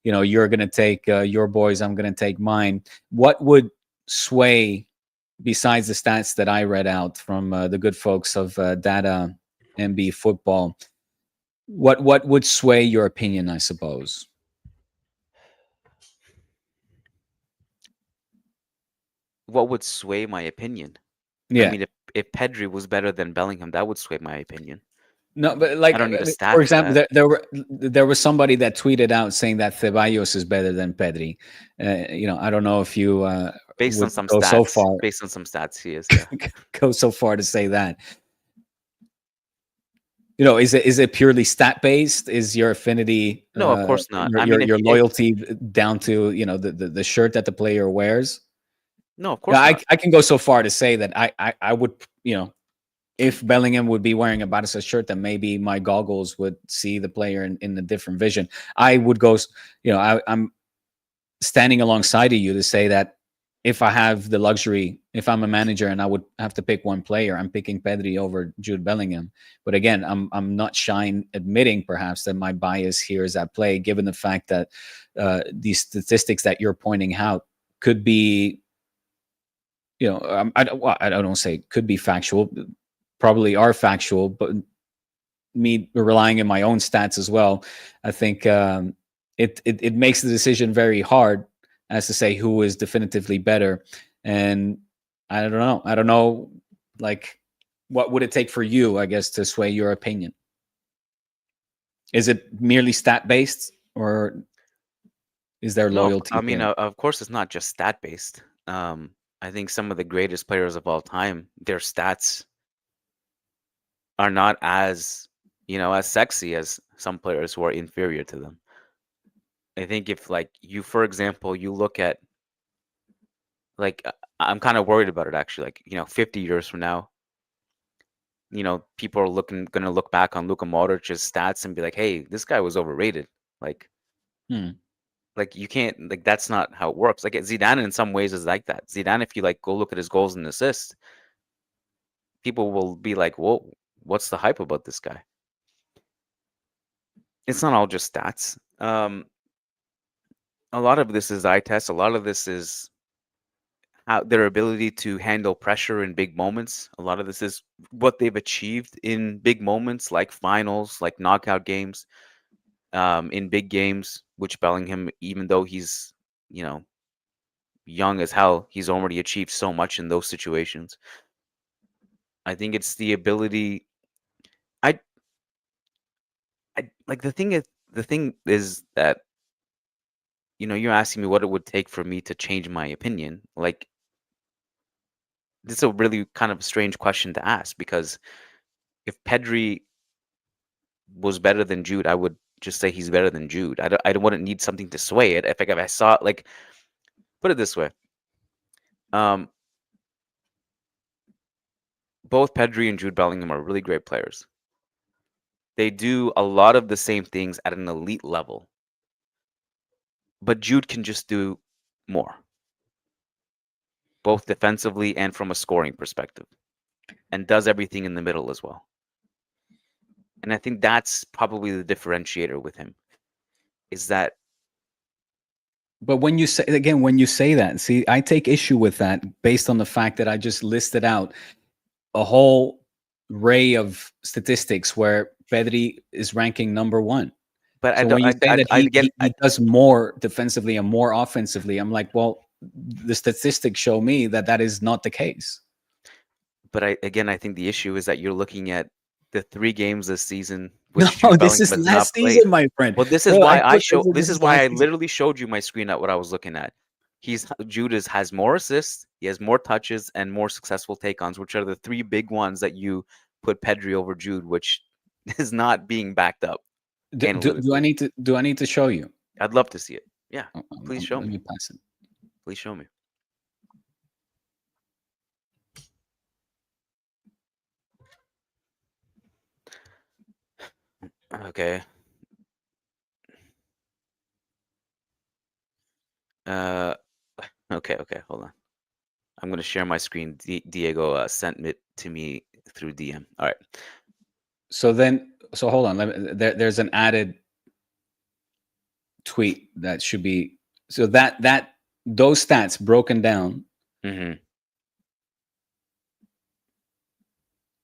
[SPEAKER 2] you're going to take your boys, I'm going to take mine. What would sway besides the stats that I read out from the good folks of Data MB Football? What would sway your opinion, I suppose?
[SPEAKER 1] What would sway my opinion? I
[SPEAKER 2] Yeah.
[SPEAKER 1] mean, if Pedri was better than Bellingham, that would sway my opinion.
[SPEAKER 2] No, but
[SPEAKER 1] I
[SPEAKER 2] like,
[SPEAKER 1] don't need a
[SPEAKER 2] for
[SPEAKER 1] stat for
[SPEAKER 2] example,
[SPEAKER 1] that.
[SPEAKER 2] there was somebody that tweeted out saying that Ceballos is better than Pedri. I don't know if you
[SPEAKER 1] Based on
[SPEAKER 2] would
[SPEAKER 1] some
[SPEAKER 2] go so
[SPEAKER 1] stats,
[SPEAKER 2] far
[SPEAKER 1] based on some stats, he is, yeah.
[SPEAKER 2] go so far to say that. Is it purely stat based? Is your affinity,
[SPEAKER 1] No, of course not.
[SPEAKER 2] your
[SPEAKER 1] I
[SPEAKER 2] your
[SPEAKER 1] mean,
[SPEAKER 2] your loyalty down to the shirt that the player wears?
[SPEAKER 1] no, of
[SPEAKER 2] Yeah,
[SPEAKER 1] course
[SPEAKER 2] I
[SPEAKER 1] not.
[SPEAKER 2] I can go so far to say that I would, if Bellingham would be wearing a Barca shirt, then maybe my goggles would see the player in a different vision. I would go, I'm standing alongside of you to say that if I have the luxury, if I'm a manager and I would have to pick one player, I'm picking Pedri over Jude Bellingham. But again, I'm not shy in admitting perhaps that my bias here is at play, given the fact that these statistics that you're pointing out could be, I don't say could be factual, probably are factual, but me relying on my own stats as well, I think it makes the decision very hard as to say who is definitively better. And I don't know, like, what would it take for you, I guess, to sway your opinion? Is it merely stat based, or is there
[SPEAKER 1] No,
[SPEAKER 2] loyalty
[SPEAKER 1] I mean,
[SPEAKER 2] there?
[SPEAKER 1] of course, it's not just stat based. I think some of the greatest players of all time, their stats are not as, as sexy as some players who are inferior to them. I think if, like, you, for example, you look at, like, I'm kind of worried about it actually. Like, 50 years from now, people are gonna look back on Luka Modric's stats and be like, "Hey, this guy was overrated." Like,
[SPEAKER 2] Hmm.
[SPEAKER 1] you can't, like, that's not how it works. Like, Zidane in some ways is like that. Zidane, if you like go look at his goals and assists, people will be like, "Whoa, what's the hype about this guy?" It's not all just stats. A lot of this is eye test. A lot of this is how their ability to handle pressure in big moments. A lot of this is what they've achieved in big moments, like finals, like knockout games, in big games. Which Bellingham, even though he's, you know, young as hell, he's already achieved so much in those situations. I think it's the ability. I, I like the thing is that you're asking me what it would take for me to change my opinion. Like, this is a really kind of strange question to ask because if Pedri was better than Jude, I would just say he's better than Jude. I wouldn't need something to sway it. If I saw like, put it this way, um, both Pedri and Jude Bellingham are really great players. They do a lot of the same things at an elite level, but Jude can just do more, both defensively and from a scoring perspective, and does everything in the middle as well. And I think that's probably the differentiator with him, is that.
[SPEAKER 2] But when you say again, when you say that, see, I take issue with that based on the fact that I just listed out a whole array of statistics where Pedri is ranking number one.
[SPEAKER 1] But I
[SPEAKER 2] So
[SPEAKER 1] don't.
[SPEAKER 2] when you say that
[SPEAKER 1] Again,
[SPEAKER 2] he does more defensively and more offensively, I'm like, well, the statistics show me that that is not the case.
[SPEAKER 1] but I think the issue is that you're looking at the 3 games this season
[SPEAKER 2] No,
[SPEAKER 1] which Jude
[SPEAKER 2] this
[SPEAKER 1] Bellingham
[SPEAKER 2] is
[SPEAKER 1] has not
[SPEAKER 2] last
[SPEAKER 1] played.
[SPEAKER 2] season, my friend.
[SPEAKER 1] Well, this is
[SPEAKER 2] Bro, I
[SPEAKER 1] why
[SPEAKER 2] put this
[SPEAKER 1] this is
[SPEAKER 2] is
[SPEAKER 1] why
[SPEAKER 2] last
[SPEAKER 1] I
[SPEAKER 2] season.
[SPEAKER 1] literally showed you my screen at what I was looking at. Jude has more assists, he has more touches, and more successful take-ons, which are the 3 big ones that you put Pedri over Jude, which is not being backed up
[SPEAKER 2] Do I
[SPEAKER 1] analytically.
[SPEAKER 2] need to show you?
[SPEAKER 1] I'd love to see it. Yeah, please show
[SPEAKER 2] Let
[SPEAKER 1] me.
[SPEAKER 2] me pass it.
[SPEAKER 1] Please show me. Okay. Uh, okay, hold on. I'm gonna share my screen. Diego sent it to me through DM. All right.
[SPEAKER 2] So hold on. There's an added tweet that should be so that those stats broken down
[SPEAKER 1] Mm-hmm.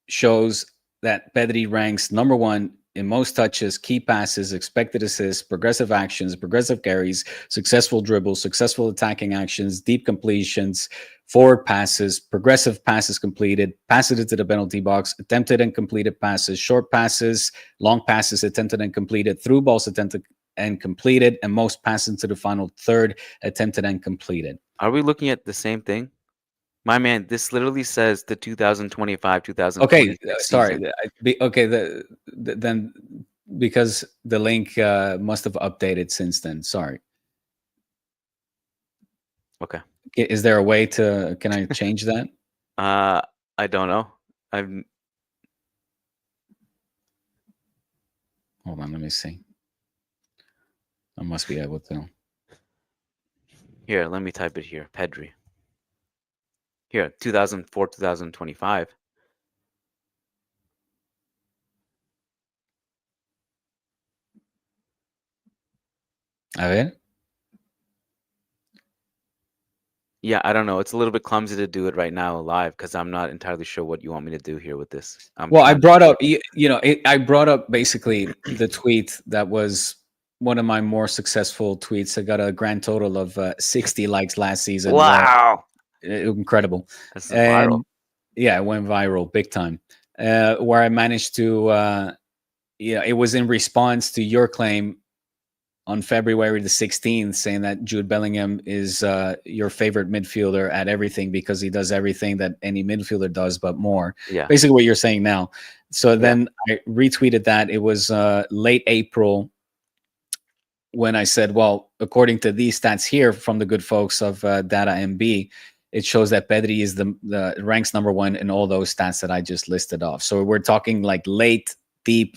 [SPEAKER 2] shows that Pedri ranks number one in most touches, key passes, expected assists, progressive actions, progressive carries, successful dribbles, successful attacking actions, deep completions, forward passes, progressive passes completed, passes into the penalty box, attempted and completed passes, short passes, long passes attempted and completed, through balls attempted and completed, and most passes into the final third attempted and completed.
[SPEAKER 1] Are we looking at the same thing? My man, this literally says the 2025
[SPEAKER 2] Okay,
[SPEAKER 1] 2026
[SPEAKER 2] sorry.
[SPEAKER 1] season.
[SPEAKER 2] Okay, then because the link must have updated since then. Sorry.
[SPEAKER 1] Okay.
[SPEAKER 2] Is there a way to? Can I change that?
[SPEAKER 1] Uh, I don't know. I'm
[SPEAKER 2] Hold on, let me see. I must be able to.
[SPEAKER 1] Here. Let me type it here. Pedri. Here, 2004 2025.
[SPEAKER 2] A ver.
[SPEAKER 1] Yeah, I don't know. It's a little bit clumsy to do it right now live because I'm not entirely sure what you want me to do here with this. I'm
[SPEAKER 2] Well, I
[SPEAKER 1] trying
[SPEAKER 2] brought up, I brought up basically the tweet that was one of my more successful tweets. I got a grand total of 60 likes last season, where
[SPEAKER 1] Wow.
[SPEAKER 2] incredible,
[SPEAKER 1] This is viral.
[SPEAKER 2] and yeah, it went viral big time. Where I managed to, it was in response to your claim on February the 16th, saying that Jude Bellingham is your favorite midfielder at everything because he does everything that any midfielder does, but more.
[SPEAKER 1] Yeah.
[SPEAKER 2] Basically, what you're saying now. So
[SPEAKER 1] Yeah.
[SPEAKER 2] then I retweeted that. It was late April when I said, well, according to these stats here from the good folks of Data MB, it shows that Pedri is the ranks number one in all those stats that I just listed off. So we're talking like late, deep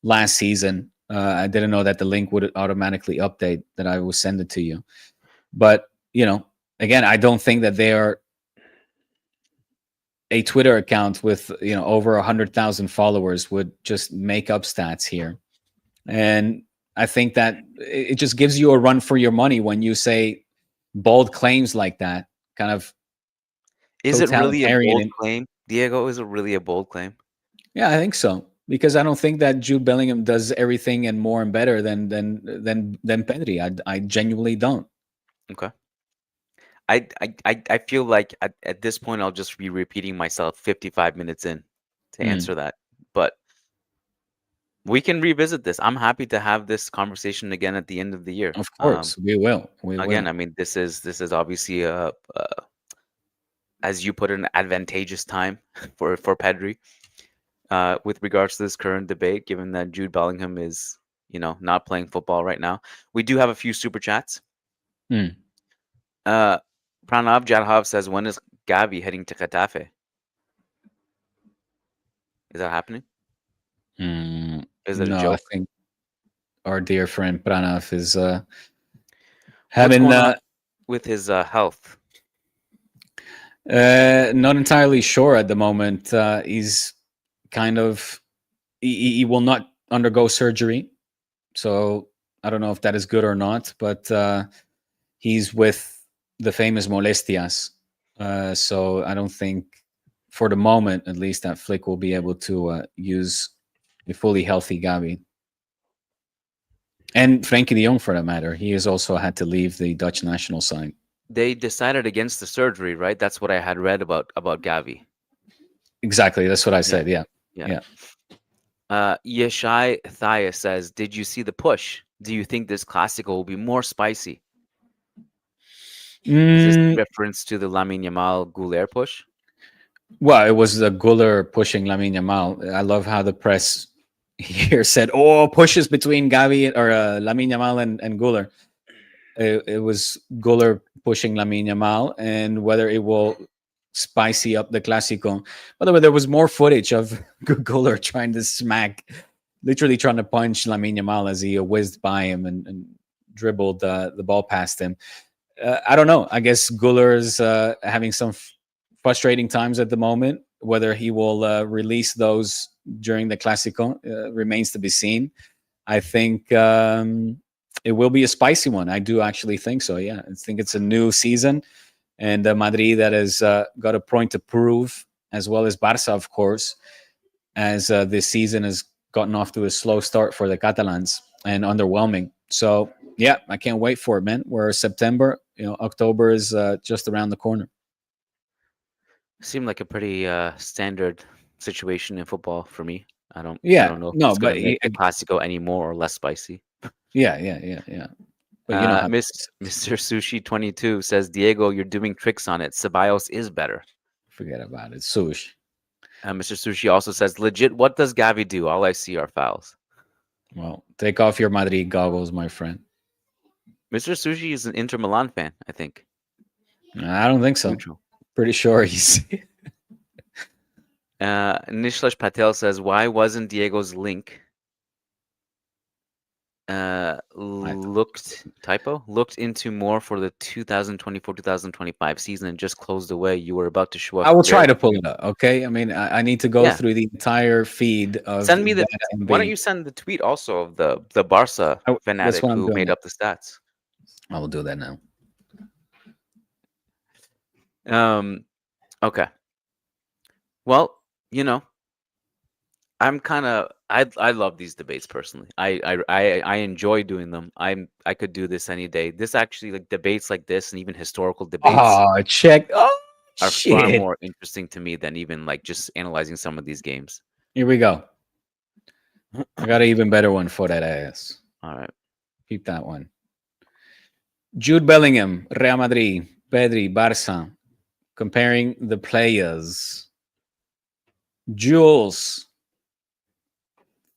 [SPEAKER 2] last season. I didn't know that the link would automatically update that I will send it to you. But, again, I don't think that they are a Twitter account with, over 100,000 followers would just make up stats here. And I think that it just gives you a run for your money when you say bold claims like that, kind of
[SPEAKER 1] Is it really a
[SPEAKER 2] totalitarian.
[SPEAKER 1] bold claim, Diego? Is it really a bold claim?
[SPEAKER 2] Yeah, I think so, because I don't think that Jude Bellingham does everything and more and better than Pedri. I genuinely don't.
[SPEAKER 1] Okay. I feel like at this point I'll just be repeating myself 55 minutes in to
[SPEAKER 2] Mm,
[SPEAKER 1] answer that. But we can revisit this. I'm happy to have this conversation again at the end of the year.
[SPEAKER 2] of course, we will. We
[SPEAKER 1] Again,
[SPEAKER 2] will.
[SPEAKER 1] I mean, this is obviously as you put it, an advantageous time for Pedri with regards to this current debate, given that Jude Bellingham is, not playing football right now. We do have a few super chats.
[SPEAKER 2] Mm,
[SPEAKER 1] Uh, Pranav Jadhav says, when is Gavi heading to Getafe? Is that happening?
[SPEAKER 2] mm.
[SPEAKER 1] Is it a
[SPEAKER 2] No, I
[SPEAKER 1] joke?
[SPEAKER 2] think our dear friend Pranav is
[SPEAKER 1] What's
[SPEAKER 2] having
[SPEAKER 1] going on with his health?
[SPEAKER 2] not entirely sure at the moment. He's kind of he will not undergo surgery, so I don't know if that is good or not. But he's with the famous molestias, so I don't think, for the moment at least, that Flick will be able to use a fully healthy Gavi. And Frankie de Jong, for that matter, he has also had to leave the Dutch national side.
[SPEAKER 1] They decided against the surgery, right? That's what I had read about Gavi.
[SPEAKER 2] Exactly, that's what I
[SPEAKER 1] Yeah,
[SPEAKER 2] said. Yeah,
[SPEAKER 1] yeah.
[SPEAKER 2] yeah.
[SPEAKER 1] Yeshai Thaya says, "Did you see the push? Do you think this Classico will be more spicy?" Is this
[SPEAKER 2] Mm,
[SPEAKER 1] reference to the Lamine Yamal Goulair push?
[SPEAKER 2] well, it was the Guller pushing Lamine Yamal. I love how the press here said, "Oh, pushes between Gavi or Lamine Yamal and Guller." It was Guller pushing Lamine Yamal, and whether it will spicy up the Clásico. By the way, there was more footage of Guller trying to smack, literally trying to punch Lamine Yamal as he whizzed by him and dribbled the ball past him. I don't know. I guess Guller's having some frustrating times at the moment. Whether he will release those during the Clásico remains to be seen. I think it will be a spicy one. I do actually think so. Yeah, I think it's a new season, and Madrid that has got a point to prove, as well as Barça, of course, as this season has gotten off to a slow start for the Catalans and underwhelming. So yeah, I can't wait for it, man. We're September. October is just around the corner.
[SPEAKER 1] Seemed like a pretty standard situation in football for me. I
[SPEAKER 2] Yeah,
[SPEAKER 1] don't know if
[SPEAKER 2] no,
[SPEAKER 1] it's
[SPEAKER 2] but
[SPEAKER 1] gonna make the Classico any more or less spicy.
[SPEAKER 2] yeah, yeah, yeah, yeah. But you know how
[SPEAKER 1] Mr. Sushi 22 says, Diego, you're doing tricks on it. Ceballos is better.
[SPEAKER 2] forget about it. Sush.
[SPEAKER 1] Mr. Sushi also says, legit, what does Gavi do? All I see are fouls.
[SPEAKER 2] Well, take off your Madrid goggles, my friend.
[SPEAKER 1] Mr. Sushi is an Inter Milan fan, I think.
[SPEAKER 2] I don't think so.
[SPEAKER 1] Neutral.
[SPEAKER 2] Pretty sure he's.
[SPEAKER 1] Nishlesh Patel says, why wasn't Diego's link looked into more for the 2024-2025 season and just closed away? You were about to show a
[SPEAKER 2] I will try
[SPEAKER 1] fair
[SPEAKER 2] to pull it up. Okay, I mean, I need to go
[SPEAKER 1] yeah.
[SPEAKER 2] through the entire feed of
[SPEAKER 1] Send me the
[SPEAKER 2] that
[SPEAKER 1] why don't
[SPEAKER 2] MB.
[SPEAKER 1] you send the tweet also of the Barca
[SPEAKER 2] That's
[SPEAKER 1] fanatic
[SPEAKER 2] what I'm
[SPEAKER 1] who
[SPEAKER 2] doing
[SPEAKER 1] made
[SPEAKER 2] now.
[SPEAKER 1] up the stats?
[SPEAKER 2] I will do that now.
[SPEAKER 1] Okay. Well, I'm kind of I love these debates personally. I enjoy doing them. I could do this any day. This actually, like, debates like this and even historical debates
[SPEAKER 2] Oh, check. Oh,
[SPEAKER 1] are far
[SPEAKER 2] shit.
[SPEAKER 1] more interesting to me than even like just analyzing some of these games.
[SPEAKER 2] Here we go. I got an even better one for that ass.
[SPEAKER 1] All right.
[SPEAKER 2] Keep that one. Jude Bellingham, Real Madrid, Pedri, Barça. Comparing the players. Jules,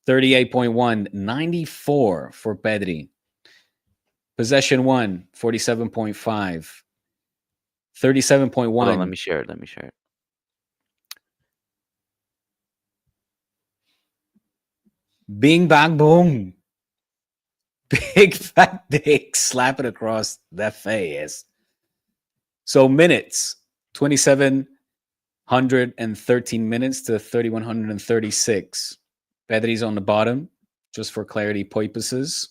[SPEAKER 2] 38.1, 94 for Pedri. Possession 1, 47.5.
[SPEAKER 1] Hold on, let
[SPEAKER 2] 37.1.
[SPEAKER 1] me share it. Let me share it.
[SPEAKER 2] Bing bang boom. Big fat dick slapping across that face. So minutes, 2,713 minutes to 3,136. Pedri's on the bottom, just for clarity purposes.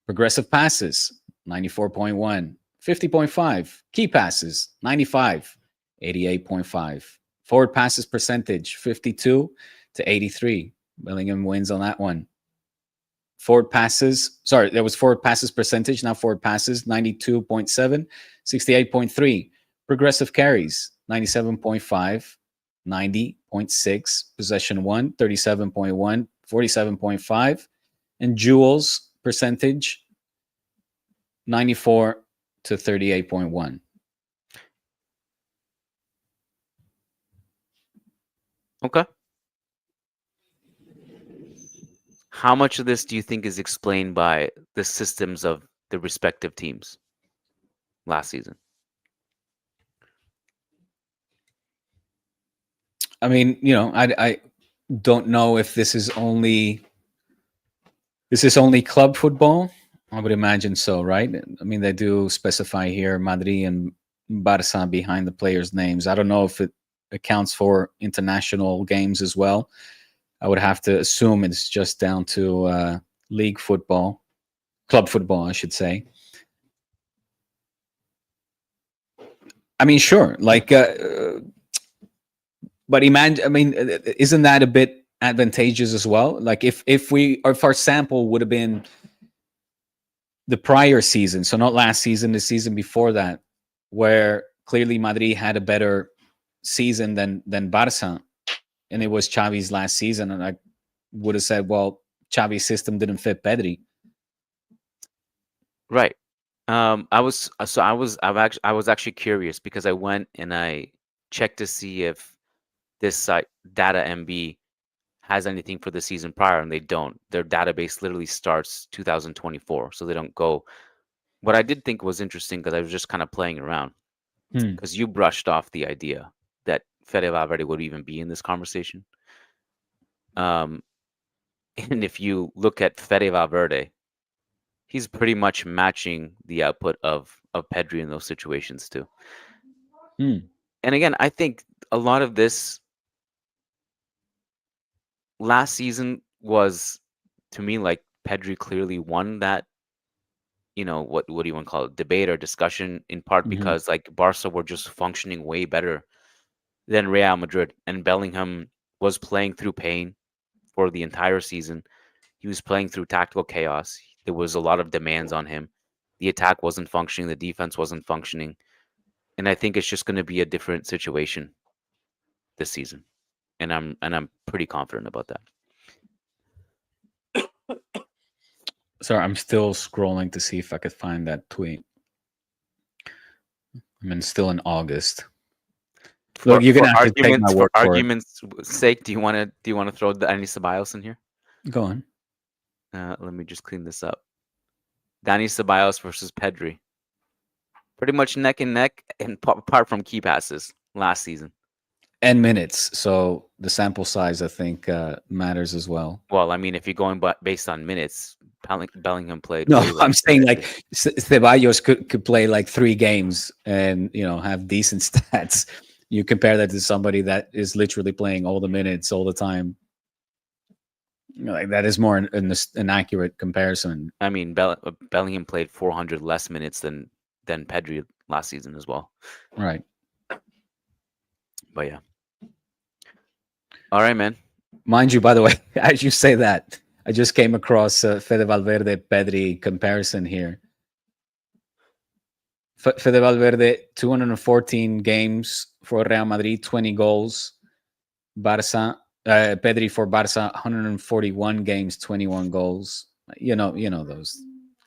[SPEAKER 2] Progressive passes, 94.1, 50.5. Key passes, 95, 88.5. Forward passes percentage, 52 to 83. Bellingham wins on that one. forward passes. Sorry, there was forward passes percentage, not forward passes, 92.7, 68.3. Progressive carries, 97.5, 90.6. Possession one, 37.1, 47.5. And duels percentage, 94 to 38.1.
[SPEAKER 1] Okay. How much of this do you think is explained by the systems of the respective teams last season?
[SPEAKER 2] I mean, I don't know if this is only club football. I would imagine so, right? I mean, they do specify here Madrid and Barça behind the players' names. I don't know if it accounts for international games as well. I would have to assume it's just down to league football, club football, I should say. I mean, sure, but imagine. I mean, isn't that a bit advantageous as well? Like if our sample would have been the prior season, so not last season, the season before that, where clearly Madrid had a better season than Barca, and it was Xavi's last season, and I would have said, well, Xavi's system didn't fit Pedri.
[SPEAKER 1] Right. I was actually curious because I went and I checked to see if this site Data MB has anything for the season prior, and they don't. Their database literally starts 2024, so they don't go. What I did think was interesting because I was just kind of playing around
[SPEAKER 2] Hmm.
[SPEAKER 1] because you brushed off the idea that Fede Valverde would even be in this conversation. Um, and if you look at Fede Valverde, he's pretty much matching the output of Pedri in those situations too.
[SPEAKER 2] Hmm.
[SPEAKER 1] And again, I think a lot of this last season was to me like Pedri clearly won that, what do you want to call it, debate or discussion, in part
[SPEAKER 2] Hmm.
[SPEAKER 1] because like Barca were just functioning way better than Real Madrid, and Bellingham was playing through pain for the entire season. He was playing through tactical chaos. There was a lot of demands on him. The attack wasn't functioning, the defense wasn't functioning, and I think it's just going to be a different situation this season, and I'm pretty confident about that.
[SPEAKER 2] Sorry, I'm still scrolling to see if I could find that tweet. I mean, still in August. Look,
[SPEAKER 1] For
[SPEAKER 2] you're gonna
[SPEAKER 1] for
[SPEAKER 2] have to take my
[SPEAKER 1] arguments for
[SPEAKER 2] word for it.
[SPEAKER 1] arguments sake, do you want to throw the Dani Ceballos in here?
[SPEAKER 2] Go on.
[SPEAKER 1] Let me just clean this up. Dani Ceballos versus Pedri, pretty much neck and neck, and apart from key passes last season.
[SPEAKER 2] And minutes, so the sample size I think matters as well.
[SPEAKER 1] Well, I mean, if you're going based on minutes, Bellingham played
[SPEAKER 2] No,
[SPEAKER 1] way
[SPEAKER 2] I'm
[SPEAKER 1] less than
[SPEAKER 2] saying like
[SPEAKER 1] Pedri.
[SPEAKER 2] Ceballos could play like 3 games and have decent stats. You compare that to somebody that is literally playing all the minutes all the time. Like that is more an accurate comparison.
[SPEAKER 1] I mean, Bellingham played 400 less minutes than Pedri last season as well.
[SPEAKER 2] Right.
[SPEAKER 1] But yeah. All right, man.
[SPEAKER 2] Mind you, by the way, as you say that, I just came across Fede Valverde Pedri comparison here. Fede Valverde, 214 games for Real Madrid, 20 goals. Barça, Pedri for Barça, 141 games, 21 goals. Those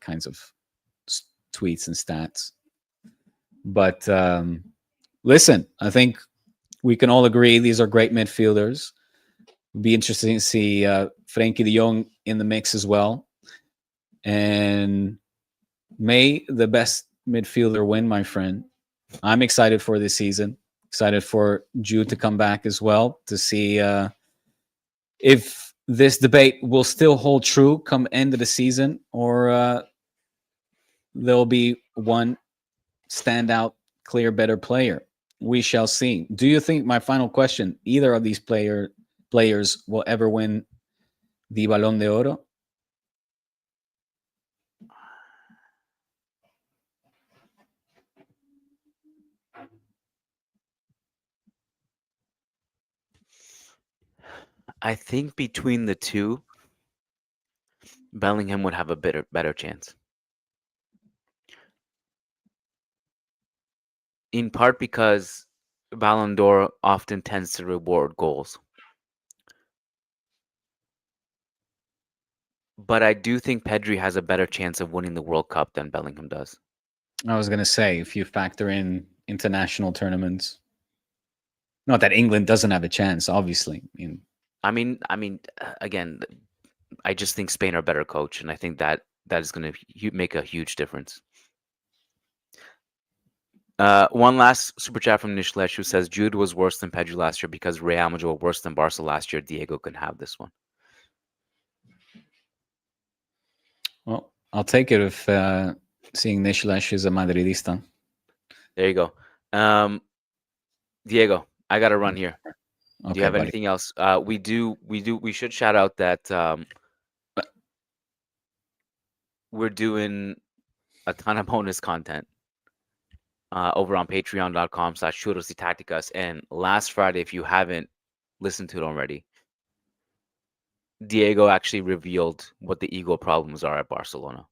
[SPEAKER 2] kinds of tweets and stats. But listen, I think we can all agree these are great midfielders. It'd be interesting to see Frenkie de Jong in the mix as well. And may the best midfielder win, my friend. I'm excited for this season. Excited for Jude to come back as well to see if this debate will still hold true come end of the season, or there'll be one standout, clear, better player. We shall see. Do you think, my final question, either of these players will ever win the Balón de Oro?
[SPEAKER 1] I think between the two, Bellingham would have a better chance. In part because Ballon d'Or often tends to reward goals. But I do think Pedri has a better chance of winning the World Cup than Bellingham does.
[SPEAKER 2] I was gonna say if you factor in international tournaments, not that England doesn't have a chance, obviously.
[SPEAKER 1] Again, I just think Spain are better coach, and I think that is going to make a huge difference. One last super chat from Nishlesh who says Jude was worse than Pedri last year because Real Madrid were worse than Barca last year. Diego can have this one.
[SPEAKER 2] Well, I'll take it if seeing Nishlesh is a Madridista.
[SPEAKER 1] There you go. Diego, I got to run here. Do you
[SPEAKER 2] Okay,
[SPEAKER 1] have
[SPEAKER 2] buddy.
[SPEAKER 1] anything else? We should shout out that we're doing a ton of bonus content over on patreon.com/churros. And last Friday, if you haven't listened to it already, Diego actually revealed what the ego problems are at Barcelona,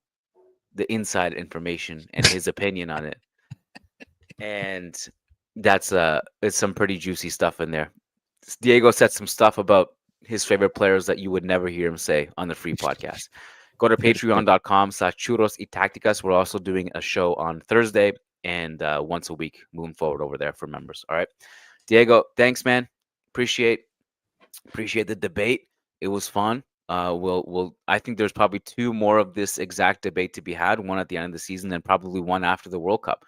[SPEAKER 1] the inside information and his opinion on it. And it's some pretty juicy stuff in there. Diego said some stuff about his favorite players that you would never hear him say on the free podcast. Go to patreon.com/churros. We're also doing a show on Thursday and once a week moving forward over there for members. All right. Diego, thanks, man. Appreciate the debate. It was fun. I think there's probably two more of this exact debate to be had, one at the end of the season and probably one after the World Cup.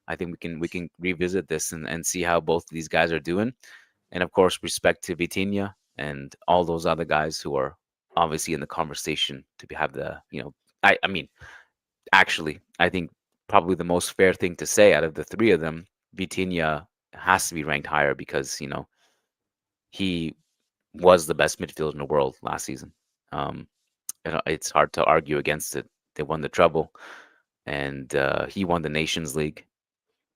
[SPEAKER 1] I think we can revisit this and see how both of these guys are doing. And of course, respect to Vitinha and all those other guys who are obviously in the conversation to have I mean, actually, I think probably the most fair thing to say out of the three of them, Vitinha has to be ranked higher because, he was the best midfielder in the world last season. Um, it's hard to argue against it. They won the treble, and he won the Nations League.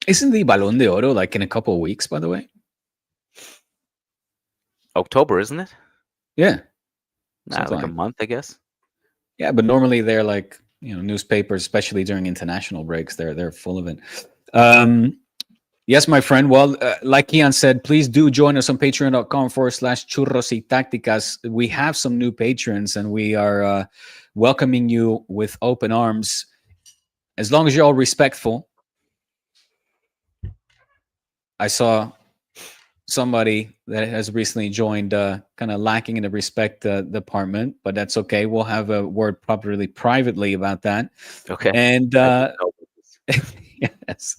[SPEAKER 2] Isn't the Ballon d'Oro like in a couple of weeks, by the way?
[SPEAKER 1] October, isn't it?
[SPEAKER 2] Yeah.
[SPEAKER 1] Like a month, I guess.
[SPEAKER 2] Yeah, but normally they're like, newspapers, especially during international breaks, they're full of it. Yes, my friend. Well, like Kiyan said, please do join us on patreon.com/churros. We have some new patrons and we are welcoming you with open arms. As long as you're all respectful. I saw somebody that has recently joined kind of lacking in the respect department, but that's okay. We'll have a word properly privately about that.
[SPEAKER 1] Okay.
[SPEAKER 2] And yes.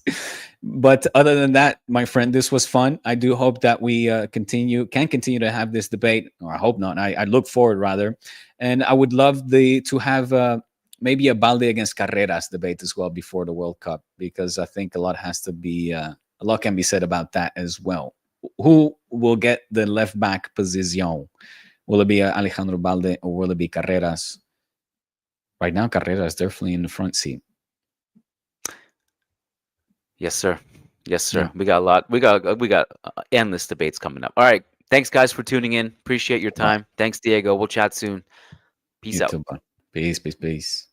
[SPEAKER 2] But other than that, my friend, this was fun. I do hope that we can continue to have this debate, or I hope not. I look forward rather. And I would love to have maybe a Balde against Carreras debate as well before the World Cup, because I think a lot can be said about that as well. Who will get the left back position? Will it be Alejandro Balde or will it be Carreras? Right now, Carreras definitely in the front seat.
[SPEAKER 1] Yes, sir. Yes, sir. Yeah. We got a lot. We got endless debates coming up. All right. Thanks, guys, for tuning in. Appreciate your time. Thanks, Diego. We'll chat soon. Peace out.
[SPEAKER 2] Peace.